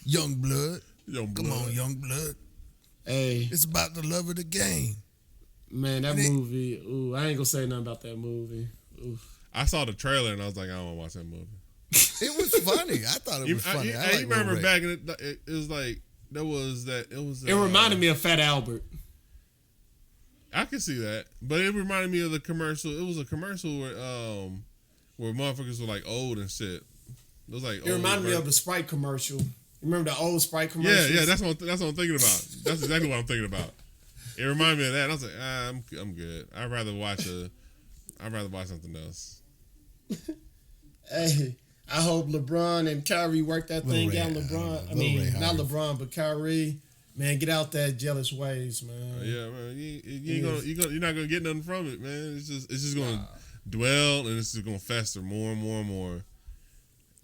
young blood. Young Come blood. on, young blood. Hey, It's about the love of the game. man, that movie. Ooh, I ain't gonna say nothing about that movie. Oof. I saw the trailer and I was like, I don't want to watch that movie. It was funny. I thought it was funny. You I like remember Will back in it was like there was that it was. It reminded me of Fat Albert. I can see that, but it reminded me of the commercial. It was a commercial where motherfuckers were like old and shit. It was like It reminded me of the Sprite commercial. Remember the old Sprite commercial? Yeah, that's what I'm thinking about. That's exactly what I'm thinking about. It reminded me of that. And I was like, I'm good. I'd rather watch something else. Hey, I hope LeBron and Kyrie work that thing Ray, out. LeBron, I Lil mean, Ray not Howard. LeBron, but Kyrie. Man, get out that jealous ways, man. Yeah, man. You're not gonna get nothing from it, man. It's just gonna dwell and it's just gonna fester more and more and more.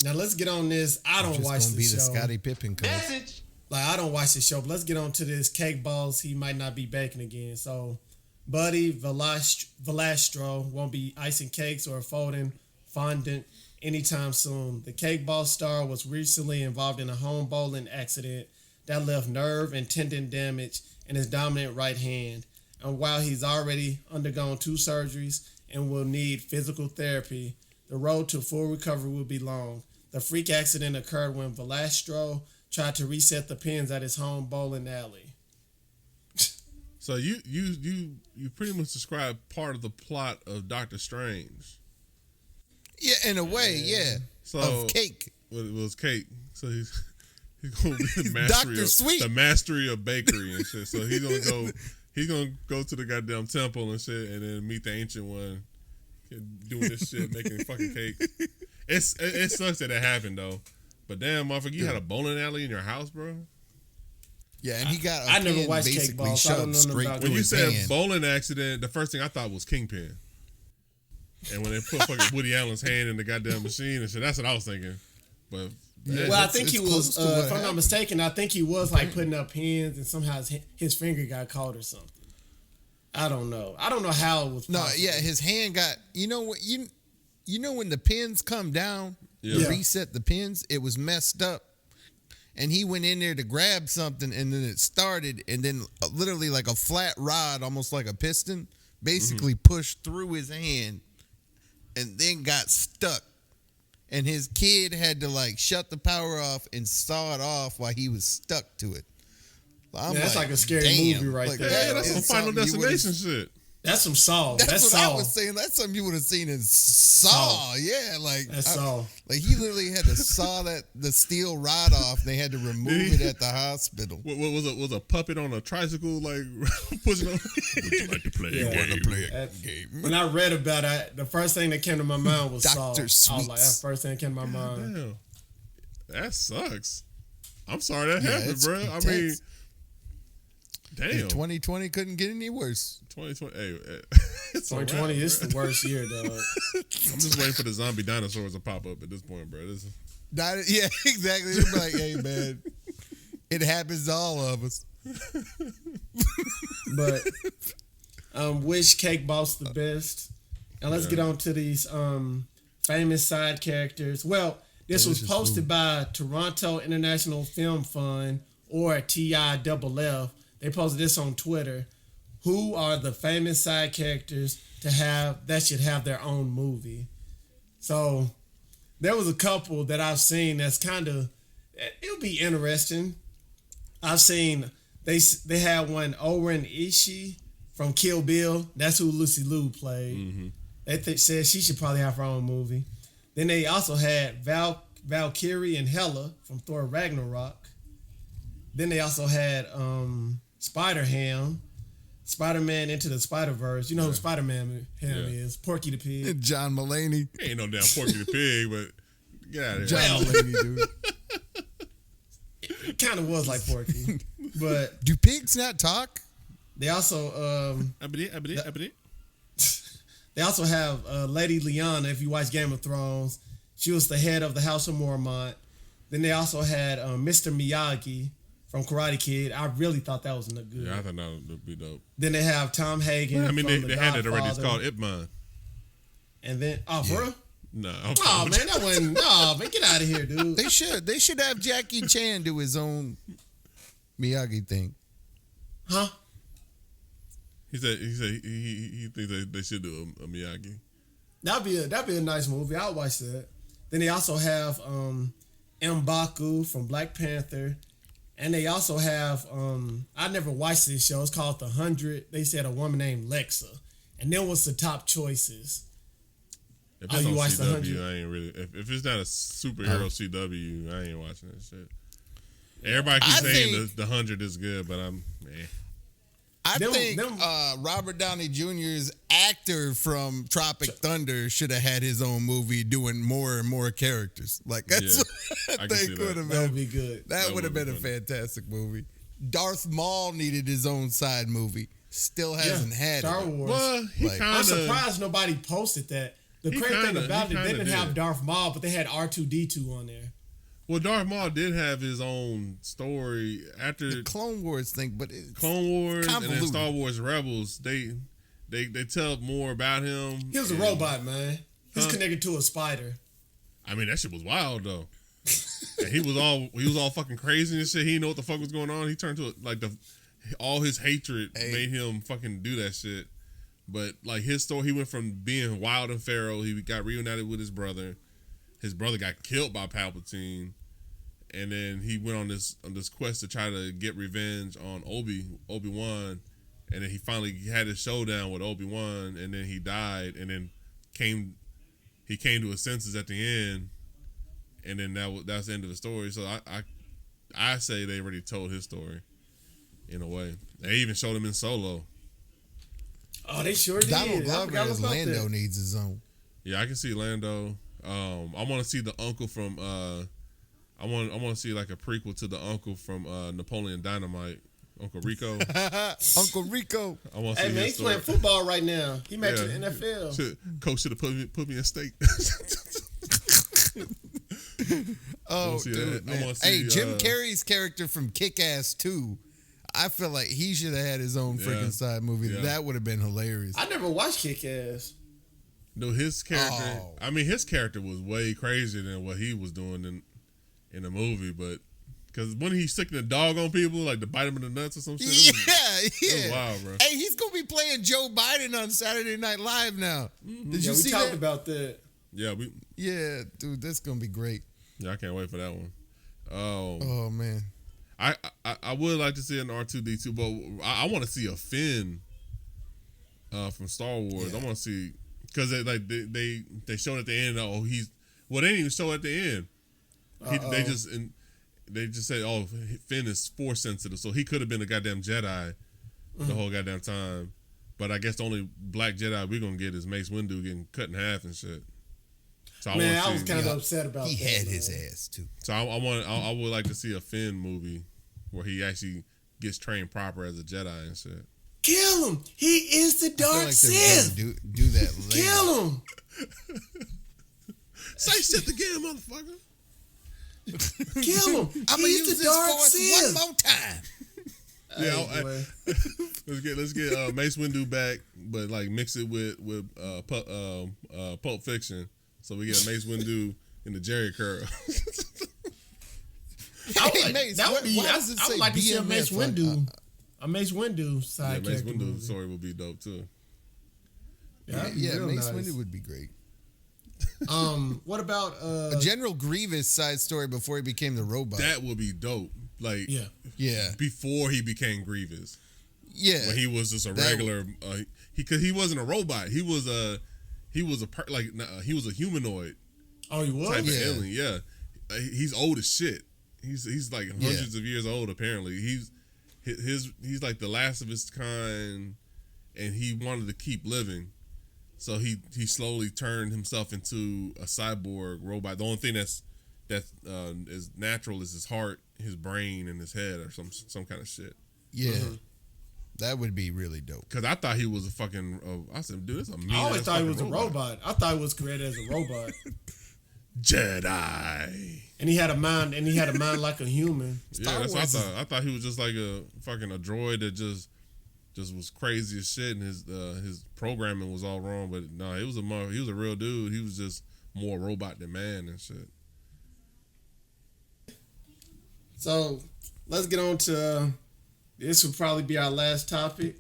Now let's get on this. I don't Just watch gonna be the the show. Scottie Pippen coach. Like I don't watch the show, but let's get on to this cake balls. He might not be baking again. So, Buddy Valastro won't be icing cakes or folding fondant anytime soon. The cake ball star was recently involved in a home bowling accident that left nerve and tendon damage in his dominant right hand. And while he's already undergone 2 surgeries and will need physical therapy, the road to full recovery will be long. The freak accident occurred when Valastro tried to reset the pins at his home bowling alley. So you pretty much described part of the plot of Doctor Strange. Yeah, in a way, yeah. So Of cake. It was cake. So he's gonna be the mastery of bakery and shit. So he's gonna go to the goddamn temple and shit, and then meet the ancient one, doing this shit, making fucking cake. It sucks that it happened though. But damn, motherfucker, you had a bowling alley in your house, bro. Yeah, and he got. I never pin watched basically Cake Boss, so I don't shoved know nothing straight about through When you his said hand. bowling accident, the first thing I thought was Kingpin. And when they put fucking Woody Allen's hand in the goddamn machine and shit, that's what I was thinking. But Yeah. Well, I It's- think he it's was, close to what if I'm not happened. mistaken, I think he was like putting up pins and somehow his finger got caught or something. I don't know. I don't know how it was No, possible. yeah, his hand got. You know what? You know when the pins come down, Yeah. to reset the pins, it was messed up, and he went in there to grab something, and then it started, and then literally like a flat rod, almost like a piston, basically pushed through his hand, and then got stuck. And his kid had to like shut the power off and saw it off while he was stuck to it. I'm Yeah, that's like a scary damn. movie right Like, there. that yeah, that's is some Final something you would've- Destination shit. That's some Saw. That's That's what Saw. I was saying. That's something you would have seen in Saw. Yeah, like That's Saw. Like he literally had to saw the steel rod off. They had to remove it at the hospital. What was a puppet on a tricycle like pushing on? Would you like to play Yeah. a game? Play a That- game. When I read about it, the first thing that came to my mind was Saw. Dr. I was like, Sweets. that's the first thing that came to my mind. Damn, that sucks. I'm sorry that Yeah, happened, it's bro. I mean, intense. damn. And 2020 couldn't get any worse. 2020. Hey, it's 2020 a wrap, is bro. the worst year, dog. I'm just waiting for the zombie dinosaurs to pop up at this point, bro. Yeah, exactly. They're like, hey man, it happens to all of us. But wish Cake Boss the best. And let's get on to these famous side characters. Well, this was Delicious posted food. by Toronto International Film Fund or TIFF. They posted this on Twitter. Who are the famous side characters that should have their own movie? So there was a couple that I've seen that's kind of, it'll be interesting. I've seen they had one Oren Ishii from Kill Bill. That's who Lucy Liu played. They said she should probably have her own movie. Then they also had Valkyrie and Hela from Thor Ragnarok. Then they also had Spider-Man Into the Spiderverse. You know who Spider-Man is? Porky the Pig. John Mulaney. Ain't no damn Porky the Pig, but get out of here. John Mulaney, dude. It kind of was like Porky. But Do pigs not talk? they also Abidi. they also have Lady Lyanna, if you watch Game of Thrones. She was the head of the House of Mormont. Then they also had Mr. Miyagi from Karate Kid. I really thought that was good. Yeah, I thought that would be dope. Then they have Tom Hagen. I mean, from they The had it already. It's Godfather. called Ip Man. And then, for real? No. Oh, man, that one. No, man, get out of here, dude. They should have Jackie Chan do his own Miyagi think? Huh? He said he thinks they should do a Miyagi. That'd be a nice movie. I'll watch that. Then they also have M'Baku from Black Panther. And they also have, I never watched this show. It's called The 100. They said a woman named Lexa. And then what's the top choices? If it's you on watched The 100? CW, I ain't really. If it's not a superhero CW, I ain't watching that shit. Everybody keeps saying the 100 is good, but I'm. I think Robert Downey Jr.'s actor from Tropic Thunder should have had his own movie doing more and more characters. Like that's what I think would have been. That would be good. That would have been a fantastic movie. Darth Maul needed his own side movie. Still hasn't had Star it. Wars. Well, I'm surprised nobody posted that. The crazy thing about it, they didn't have Darth Maul, but they had R2-D2 on there. Well, Darth Maul did have his own story after The Clone Wars thing, but it's Clone Wars convoluted. and then Star Wars Rebels. They tell more about him. He was a robot, man. He's connected to a spider. I mean, that shit was wild though. And he was all fucking crazy and shit. He didn't know what the fuck was going on. He turned to like all his hatred made him fucking do that shit. But like his story, he went from being wild and feral. He got reunited with his brother. His brother got killed by Palpatine, and then he went on this quest to try to get revenge on Obi-Wan, and then he finally had his showdown with Obi-Wan, and then he died, and then he came to his senses at the end, and then that's the end of the story. So I say they already told his story in a way. They even showed him in Solo. Oh, they sure did. Donald Glover as Lando needs his own. Yeah, I can see Lando. I want to see the uncle from. I want to see like a prequel to the uncle from Napoleon Dynamite, Uncle Rico. Uncle Rico. I want to see Hey man, his he's playing football right now. He matched the NFL. Coach should have put me in state. Oh, dude, man. Hey, Jim Carrey's character from Kick-Ass 2. I feel like he should have had his own freaking side movie. Yeah. That would have been hilarious. I never watched Kick-Ass. No, his character. I mean, his character was way crazier than what he was doing in the movie. But because when he's sticking a dog on people, like to bite him in the nuts or some shit. It was wild, bro. Hey, he's gonna be playing Joe Biden on Saturday Night Live now. Did you see we talked that? about that. Yeah, Yeah, dude, that's gonna be great. Yeah, I can't wait for that one. Oh man, I would like to see an R2-D2, but I want to see a Finn from Star Wars. I want to see because they showed at the end. Oh, they didn't even show at the end. They just said, oh, Finn is force sensitive, so he could have been a goddamn Jedi the whole goddamn time. But I guess the only black Jedi we're gonna get is Mace Windu getting cut in half and shit. So I was kind of upset about that. He had his ass too. So I would like to see a Finn movie where he actually gets trained proper as a Jedi and shit. Kill him! He is the Dark Sith. Do that later. Kill him! Say shit again, motherfucker. Kill him! I'm gonna use the this Dark force Sith. one more time. Yeah, let's get Mace Windu back, but like mix it with Pulp Fiction, so we get Mace Windu in the Jerry curl. Hey, Mace, that would be. why does it I would say like to see a Mace BMF? Windu. A Mace Windu side Mace character Windu movie. story would be dope too. Yeah, real Mace nice. Windu would be great. What about A General Grievous side story before he became the robot. That would be dope. Like yeah, before he became Grievous. yeah. When he was just a regular, because he wasn't a robot. He was a humanoid Oh, he was? type of alien. Yeah, he's old as shit. He's like hundreds of years old. Apparently, he's like the last of his kind, and he wanted to keep living. So he slowly turned himself into a cyborg robot. The only thing that is natural is his heart, his brain, and his head, or some kind of shit. Yeah. That would be really dope. Because I thought he was a fucking. I said, dude, this is a mean. I always thought he was a robot. I thought he was created as a robot. Jedi. And he had a mind. Like a human. Yeah, that's what I thought. I thought he was just like a droid that just was crazy as shit, and his programming was all wrong. But no, he was a real dude. He was just more robot than man and shit. So let's get on to this. Will probably be our last topic.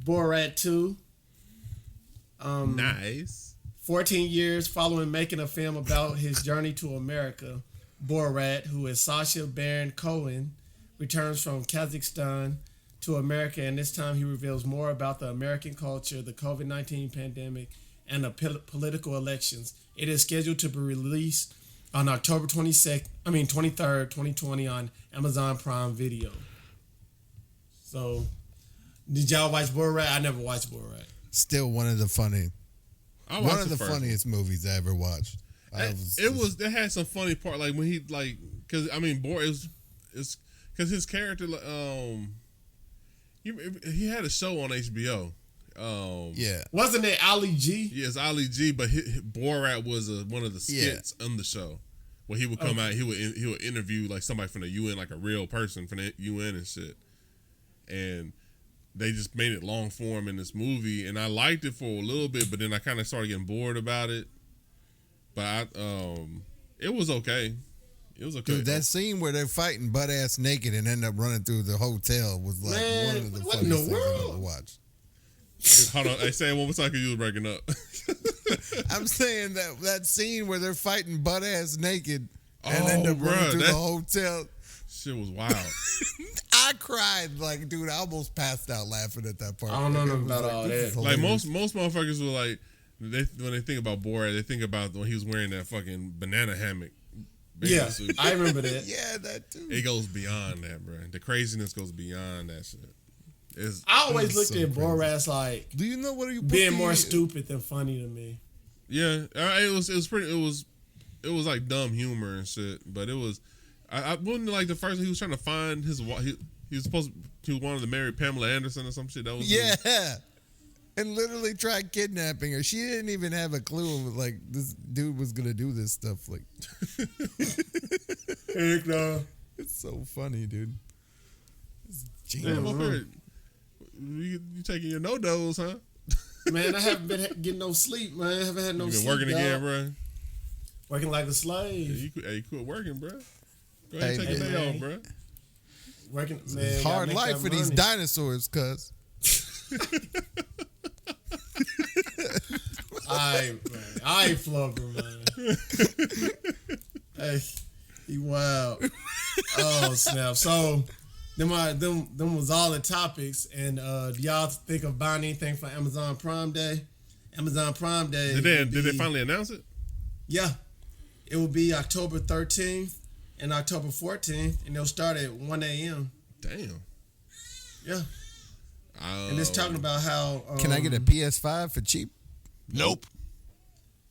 Borat 2. Nice. 14 years following making a film about his journey to America, Borat, who is Sacha Baron Cohen, returns from Kazakhstan to America, and this time he reveals more about the American culture, the COVID-19 pandemic, and the political elections. It is scheduled to be released on October 23rd, 2020 on Amazon Prime Video. So, did y'all watch Borat? I never watched Borat. Still one of the funniest Funniest movies I ever watched. It had some funny part, like when he because Borat is because his character he had a show on HBO. Wasn't it Ali G? Yes, Ali G. But Borat was one of the skits on the show where he would come out. He would interview like somebody from the UN, like a real person from the UN and shit. And they just made it long form in this movie, and I liked it for a little bit, but then I kind of started getting bored about it. But it was okay. It was okay. Dude, that scene where they're fighting butt ass naked and end up running through the hotel was like one of the funniest things I've ever watched. Hold on, say it one more time because you was breaking up. I'm saying that scene where they're fighting butt ass naked and end up running through the hotel. Shit was wild. I cried, like, dude, I almost passed out laughing at that part. I don't know nothing about all that. Like most motherfuckers were like, when they think about Borat, they think about when he was wearing that fucking banana hammock. Yeah, suit. I remember that. Yeah, that too. It goes beyond that, bro. The craziness goes beyond that shit. I always looked at Borat as like, do you know what you being more stupid than funny to me? Yeah, it was pretty. It was like dumb humor and shit, but it was. I wouldn't like the first. He was trying to find his. He was supposed to wanted to marry Pamela Anderson or some shit. That was and literally tried kidnapping her. She didn't even have a clue of like this dude was gonna do this stuff. Like, heck no. It's so funny, dude. It's genius. You taking your no-dos, huh? Man, I haven't been getting no sleep, man. I haven't had no sleep. You been working again, bro? Working like a slave. Yeah, you quit working, bro. Go ahead and take a day off, bro. Working, man. It's hard life for these dinosaurs, cuz. I ain't flubber, man. Hey, he wild. Oh, snap. So, them was all the topics. And do y'all think of buying anything for Amazon Prime Day? Amazon Prime Day. Did they finally announce it? Yeah. It will be October 13th and October 14th, and they'll start at 1 a.m. Damn. Yeah. And it's talking about how... can I get a PS5 for cheap? Nope.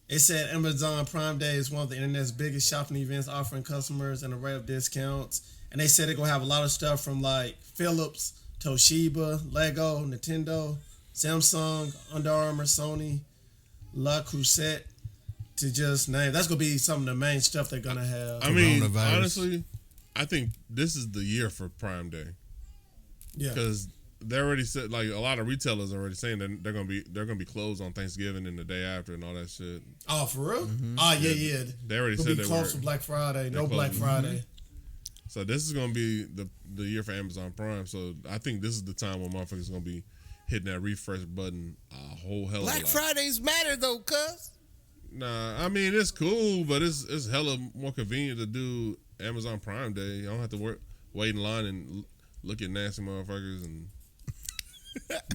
It said Amazon Prime Day is one of the internet's biggest shopping events, offering customers an array of discounts. And they said they're going to have a lot of stuff from like Philips, Toshiba, Lego, Nintendo, Samsung, Under Armour, Sony, La Crusette, to just name. That's going to be some of the main stuff they're going to have. I mean, honestly, I think this is the year for Prime Day. Yeah. Because they already said, like, a lot of retailers are already saying that they're gonna be closed on Thanksgiving and the day after and all that shit. Oh, for real? Mm-hmm. Oh, yeah. They already said they were closed for Black Friday. No Black Friday. Mm-hmm. So this is gonna be the year for Amazon Prime. So I think this is the time when motherfuckers gonna be hitting that refresh button a whole hell of a lot. Black Fridays matter though, cuz. Nah, I mean it's cool, but it's hella more convenient to do Amazon Prime Day. I don't have to wait in line and look at nasty motherfuckers and.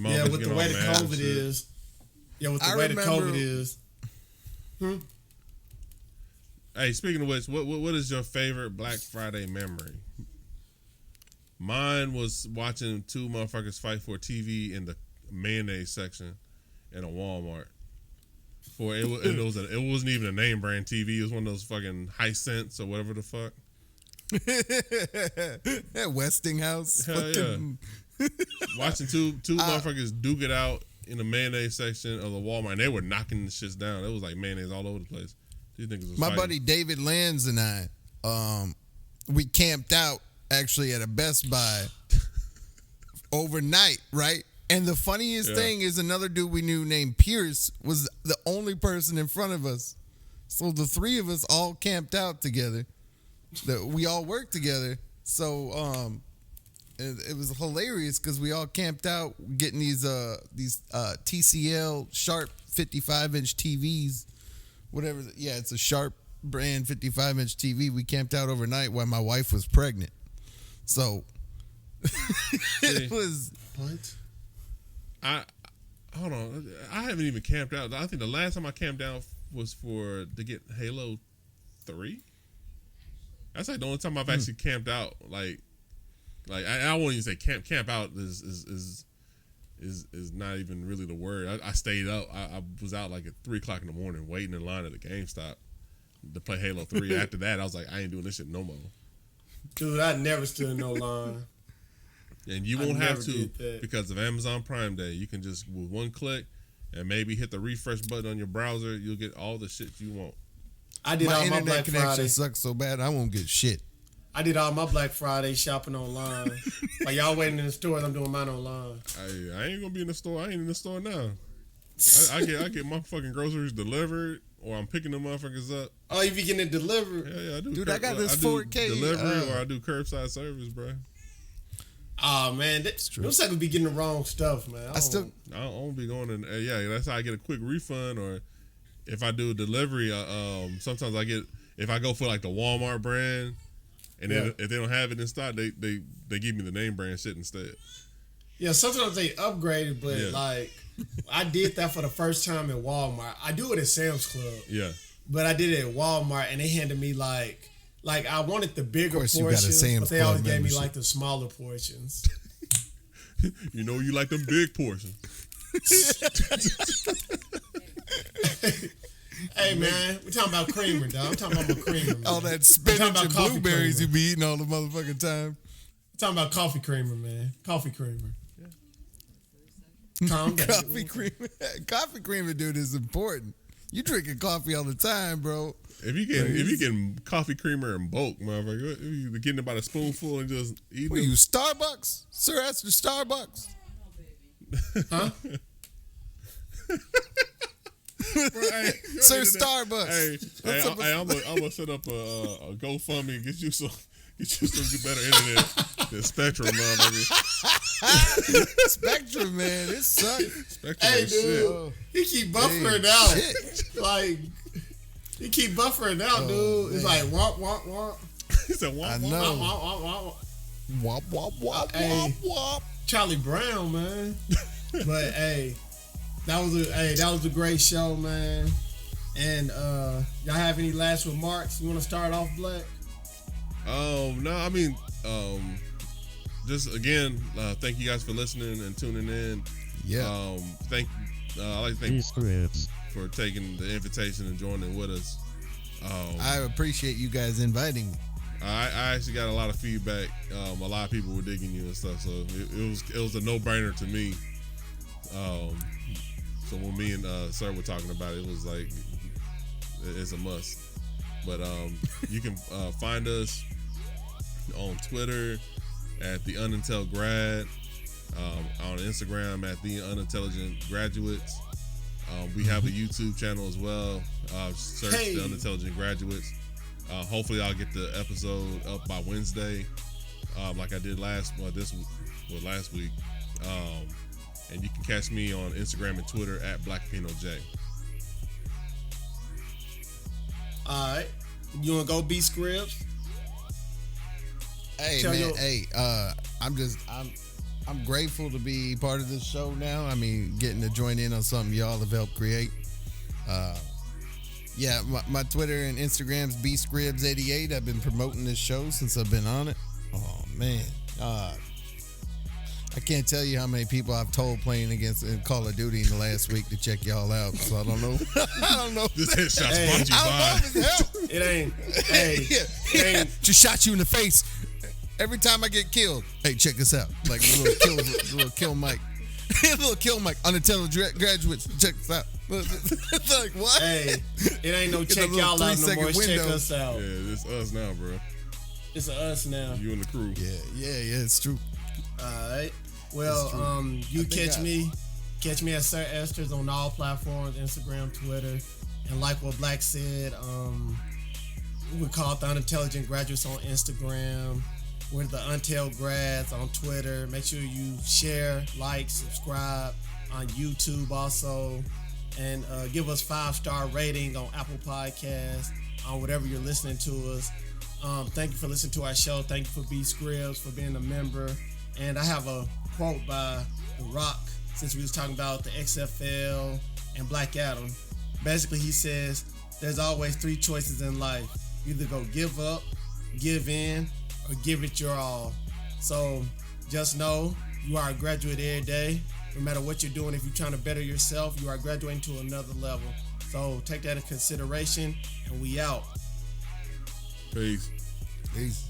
Yeah, with the way the COVID is. Yeah, with the way the COVID is. Hey, speaking of which, what is your favorite Black Friday memory? Mine was watching two motherfuckers fight for a TV in the mayonnaise section in a Walmart. It wasn't even a name brand TV. It was one of those fucking Hisense or whatever the fuck. That Westinghouse. Hell yeah. Watching two motherfuckers duke it out in the mayonnaise section of the Walmart, and they were knocking the shits down. It was like mayonnaise all over the place. Do you think it was my buddy David Lands and I, we camped out actually at a Best Buy overnight, right? And the funniest thing is another dude we knew named Pierce was the only person in front of us. So the three of us all camped out together. We all worked together. So it was hilarious because we all camped out getting these TCL Sharp 55-inch TVs, whatever. Yeah, it's a Sharp brand 55-inch TV. We camped out overnight while my wife was pregnant. So it was What? Hold on. I haven't even camped out. I think the last time I camped out was to get Halo 3. That's like the only time I've actually camped out. Like I won't even say camp out is not even really the word. I stayed up. I was out like at 3:00 in the morning waiting in line at the GameStop to play Halo 3. After that, I was like, I ain't doing this shit no more. Dude, I never stood in no line. And you I won't have never to did that. because of Amazon Prime Day. You can just, with one click and maybe hit the refresh button on your browser, you'll get all the shit you want. I did my all my internet Black connection Friday. sucks so bad I won't get shit. I did all my Black Friday shopping online. Like y'all waiting in the stores, I'm doing mine online. I ain't gonna be in the store. I ain't in the store now. I get my fucking groceries delivered, or I'm picking them motherfuckers up. Oh, you be getting it delivered? Yeah, I do. Dude, I got this do 4K, delivery, or I do curbside service, bro. Oh man, them suckers be getting the wrong stuff, man. I still I don't be going in. Yeah, that's how I get a quick refund. Or if I do a delivery, sometimes I get, if I go for like the Walmart brand, and then if they don't have it in stock, they give me the name brand shit instead. Yeah, sometimes they upgraded, but like I did that for the first time at Walmart. I do it at Sam's Club. Yeah. But I did it at Walmart, and they handed me like I wanted the bigger course you got a portions, Sam's but they always Club gave me membership. like the smaller portions. You know you like them big portions. Hey man, we're talking about creamer, dog. I'm talking about my creamer, man. all that We're talking spinach about and coffee blueberries creamer. you be eating all the motherfucking time. We're talking about coffee creamer, man. Coffee creamer. Calm down. Coffee creamer, dude, is important. You drinking coffee all the time, bro. If you getting coffee creamer in bulk, motherfucker, if you getting about a spoonful and just eating What are it. you, Starbucks? Sir, that's the Starbucks. Huh? Sir, Starbucks. Hey, I'm gonna set up a GoFundMe and get you some better internet than Spectrum, motherfucker. Spectrum, man, it sucks. Spectrum Hey, is dude. shit. He keep buffering out. Like, he keep buffering out, dude. It's like, womp, womp, womp. He said, womp, I womp. know. Womp, womp, womp, womp. Wop, wop, wop, Hey. wop, wop. Charlie Brown, man. But hey, that was a great show, man. And y'all have any last remarks? You want to start off, Black? No, I mean, just again, thank you guys for listening and tuning in. Yeah. I'd like to B thank Scribbs. for taking the invitation and joining with us. I appreciate you guys inviting me. I actually got a lot of feedback. A lot of people were digging you and stuff, so it was a no-brainer to me. So when me and Sir were talking about it, it was like it's a must. But you can find us on Twitter at the Unintel Grad, on Instagram at the Unintelligent Graduates. We have a YouTube channel as well. Search the Unintelligent Graduates. Hopefully, I'll get the episode up by Wednesday, like I did last week. And you can catch me on Instagram and Twitter at BlackPinoJ. All right. You want to go B Scribbs? Hey, Tell man. your- Hey, I'm grateful to be part of this show now. I mean, getting to join in on something y'all have helped create. Yeah, my Twitter and Instagram's B Scribbs 88. I've been promoting this show since I've been on it. Oh man, I can't tell you how many people I've told playing against Call of Duty in the last week to check y'all out. So I don't know. I don't know. This headshot's Hey, brought to you I don't know by. if it's help. It ain't. Hey, it ain't. Just shot you in the face. Every time I get killed, hey, check this out. Like a little kill mic. A little kill mic. Unintelligent graduates, check this out. It's like, what? Hey, it ain't no Get check a little y'all out no 3-second more. It's check window. us out. Yeah, it's us now, bro. It's us now. You and the crew. Yeah, it's true. All right. Well, you catch me at Sir Esther's on all platforms, Instagram, Twitter, and like what Black said, we call it the Unintelligent Graduates on Instagram. We're the Untailed Grads on Twitter. Make sure you share, like, subscribe on YouTube also. And give us 5-star rating on Apple Podcasts, on whatever you're listening to us. Thank you for listening to our show. Thank you for B Scribbs for being a member. And I have a quote by The Rock, since we was talking about the XFL and Black Adam. Basically, he says, there's always 3 choices in life. You either go give up, give in, or give it your all. So just know you are a graduate every day. No matter what you're doing, if you're trying to better yourself, you are graduating to another level. So take that in consideration, and we out. Peace. Peace.